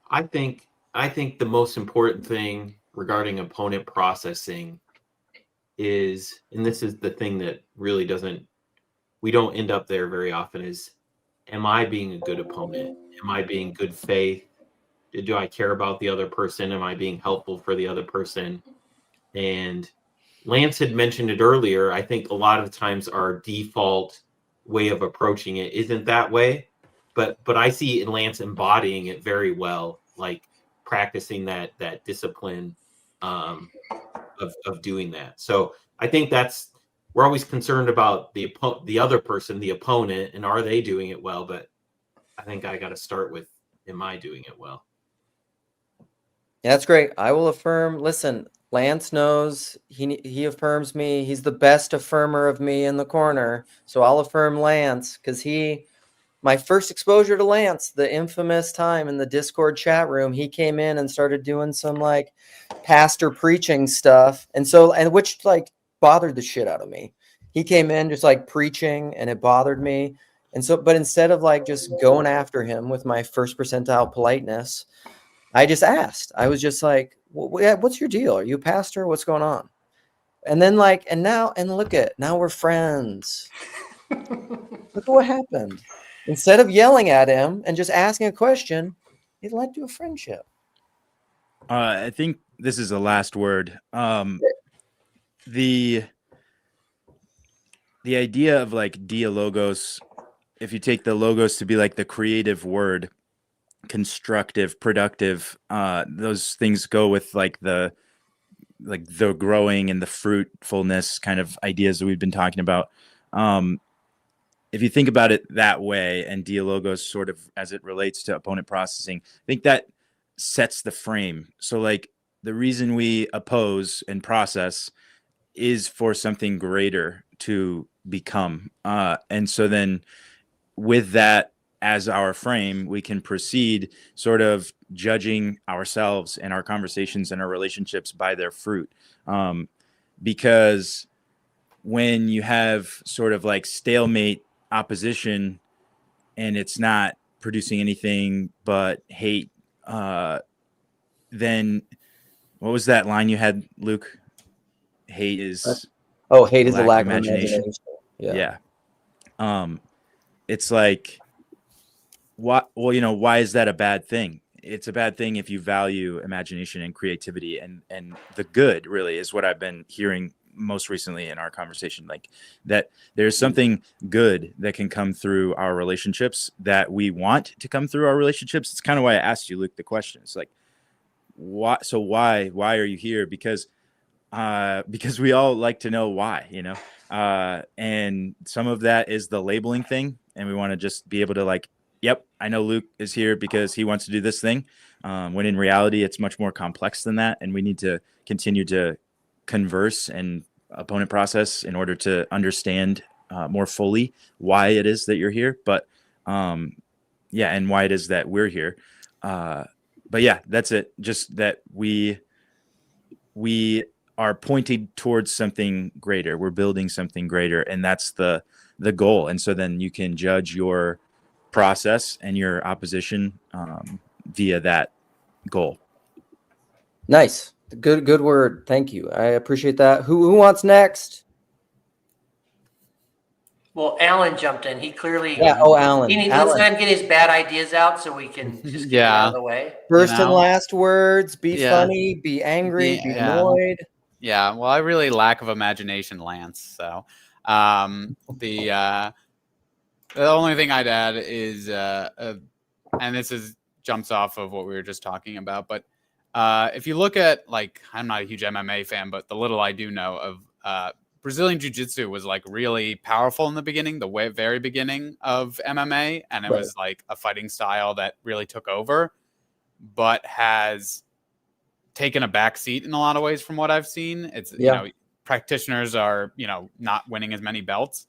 I think the most important thing regarding opponent processing is, and this is the thing that really we don't end up there very often, is, am I being a good opponent? Am I being good faith? Do I care about the other person? Am I being helpful for the other person? And Lance had mentioned it earlier. I think a lot of times our default way of approaching it isn't that way, but I see Lance embodying it very well, like practicing that discipline of doing that. So I think we're always concerned about the other person, the opponent, and are they doing it well? But I think I got to start with, am I doing it well? Yeah, that's great. I will affirm. Listen, Lance knows he affirms me. He's the best affirmer of me in the corner. So I'll affirm Lance because my first exposure to Lance, the infamous time in the Discord chat room, he came in and started doing some like pastor preaching stuff. And which like bothered the shit out of me. He came in just like preaching, and it bothered me. And so, but instead of like just going after him with my first percentile politeness, I just asked. I was just like, what's your deal? Are you a pastor? What's going on? And then now we're friends. Look at what happened. Instead of yelling at him and just asking a question, it led to a friendship. I think this is the last word. The idea of like dialogos, if you take the logos to be like the creative word, constructive, productive, those things go with like the growing and the fruitfulness kind of ideas that we've been talking about. If you think about it that way, and dialogos sort of as it relates to opponent processing, I think that sets the frame. So like the reason we oppose and process is for something greater to become. And so then with that as our frame, we can proceed sort of judging ourselves and our conversations and our relationships by their fruit. Because when you have sort of like stalemate opposition and it's not producing anything but hate, then what was that line you had, Luke? Hate is Hate is the lack of imagination. Yeah. It's like, why is that a bad thing? It's a bad thing if you value imagination and creativity, and the good really is what I've been hearing most recently in our conversation, like that there's something good that can come through our relationships, that we want to come through our relationships. It's kind of why I asked you, Luke, the question. It's like, why are you here? Because we all like to know why, and some of that is the labeling thing, and we want to just be able to like, yep, I know Luke is here because he wants to do this thing, when in reality it's much more complex than that, and we need to continue to converse and opponent process in order to understand more fully why it is that you're here, but and why it is that we're here. But yeah, that's it. Just that we are pointing towards something greater. We're building something greater, and that's the goal. And so then you can judge your process and your opposition via that goal. Nice. Good word. Thank you. I appreciate that. Who wants next? Well, Alan jumped in. He clearly. Yeah. Oh, Alan. Let's let him get his bad ideas out so we can just get it out of the way. First and last words. Be funny. Be angry. Be annoyed. Yeah. Well, I really lack of imagination, Lance. So, the only thing I'd add is, and this jumps off of what we were just talking about, but if you look at, like, I'm not a huge MMA fan, but the little I do know of Brazilian Jiu-Jitsu was like really powerful in the beginning, the very beginning of MMA, and it was like a fighting style that really took over, but has taken a back seat in a lot of ways from what I've seen. It's practitioners are not winning as many belts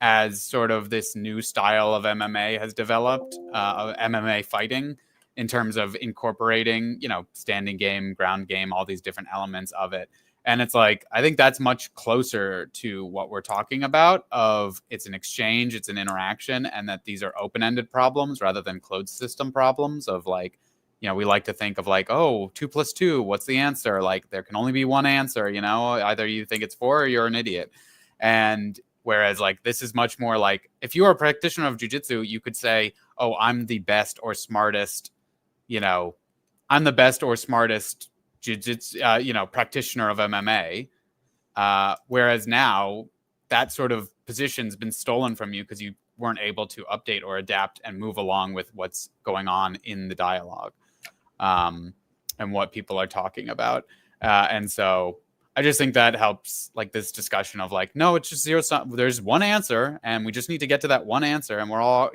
as sort of this new style of MMA has developed, of MMA fighting, in terms of incorporating, standing game, ground game, all these different elements of it. And it's like, I think that's much closer to what we're talking about, of it's an exchange, it's an interaction, and that these are open-ended problems rather than closed system problems of like, we like to think of like, oh, 2 + 2, what's the answer? Like, there can only be one answer, either you think it's 4 or you're an idiot. And whereas like, this is much more like, if you are a practitioner of jiu-jitsu, you could say, oh, I'm the best or smartest, I'm the best or smartest jiu-jitsu, practitioner of MMA. Whereas now that sort of position's been stolen from you because you weren't able to update or adapt and move along with what's going on in the dialogue, and what people are talking about. And so I just think that helps, like, this discussion of like, no, it's just zero sum. There's one answer and we just need to get to that one answer. And we're all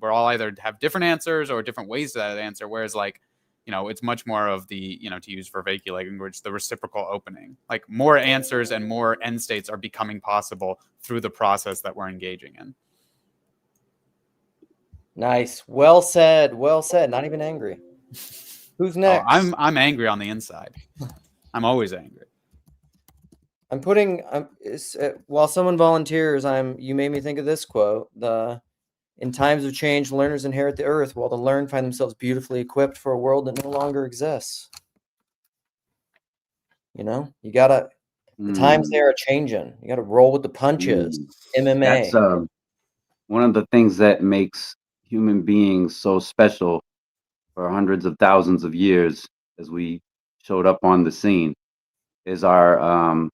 either have different answers or different ways to that answer. Whereas like, it's much more of the, to use vernacular language, the reciprocal opening. Like, more answers and more end states are becoming possible through the process that we're engaging in. Nice. Well said. Well said. Not even angry. Who's next? Oh, I'm angry on the inside. I'm always angry. I'm putting, while someone volunteers, you made me think of this quote. In times of change, learners inherit the earth, while the learned find themselves beautifully equipped for a world that no longer exists. You gotta, The times they are changing. You got to roll with the punches. MMA. That's one of the things that makes human beings so special for hundreds of thousands of years, as we showed up on the scene, is our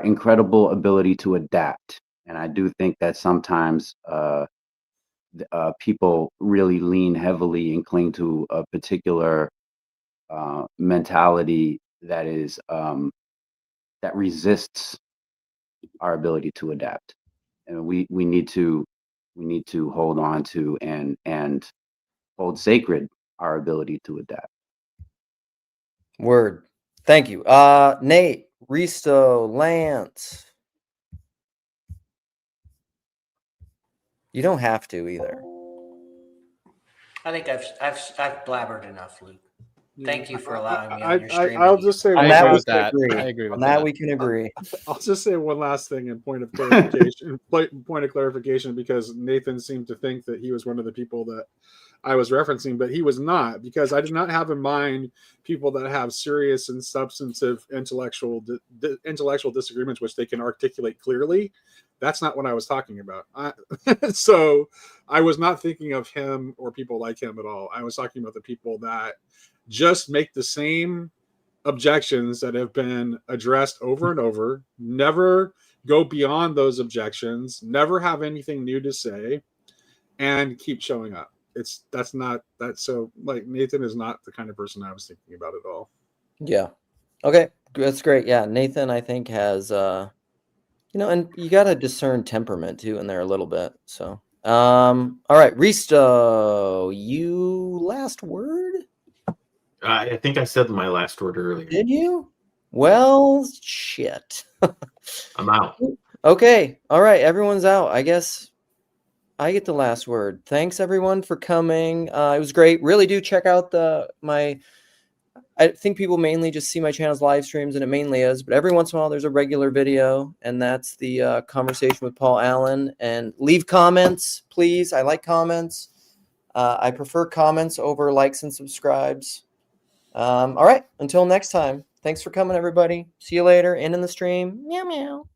incredible ability to adapt. And I do think that sometimes people really lean heavily and cling to a particular mentality that is that resists our ability to adapt, and we need to hold on to and hold sacred our ability to adapt. Word. Thank you. Nate, Risto, Lance. You don't have to either. I think I've blabbered enough, Luke. Thank you for allowing me I- on your stream. I'll just say On one that we last. can agree. I agree with On that that. we can agree. I'll just say one last thing in point of clarification. Point of clarification, because Nathan seemed to think that he was one of the people that I was referencing, but he was not, because I did not have in mind people that have serious and substantive intellectual disagreements, which they can articulate clearly. That's not what I was talking about. So I was not thinking of him or people like him at all. I was talking about the people that just make the same objections that have been addressed over and over, never go beyond those objections, never have anything new to say, and keep showing up. So like Nathan is not the kind of person I was thinking about at all. Yeah. Okay. That's great. Yeah. Nathan, I think, has and you gotta discern temperament too in there a little bit. So all right, Risto, you last word? I think I said my last word earlier. Did you? Well, shit. I'm out. Okay. All right. Everyone's out. I guess I get the last word. Thanks everyone for coming. It was great. Really do check out I think people mainly just see my channel's live streams, and it mainly is, but every once in a while there's a regular video, and that's the conversation with Paul Allen. And leave comments, please. I like comments. I prefer comments over likes and subscribes. All right. Until next time. Thanks for coming, everybody. See you later. End in the stream. Meow meow.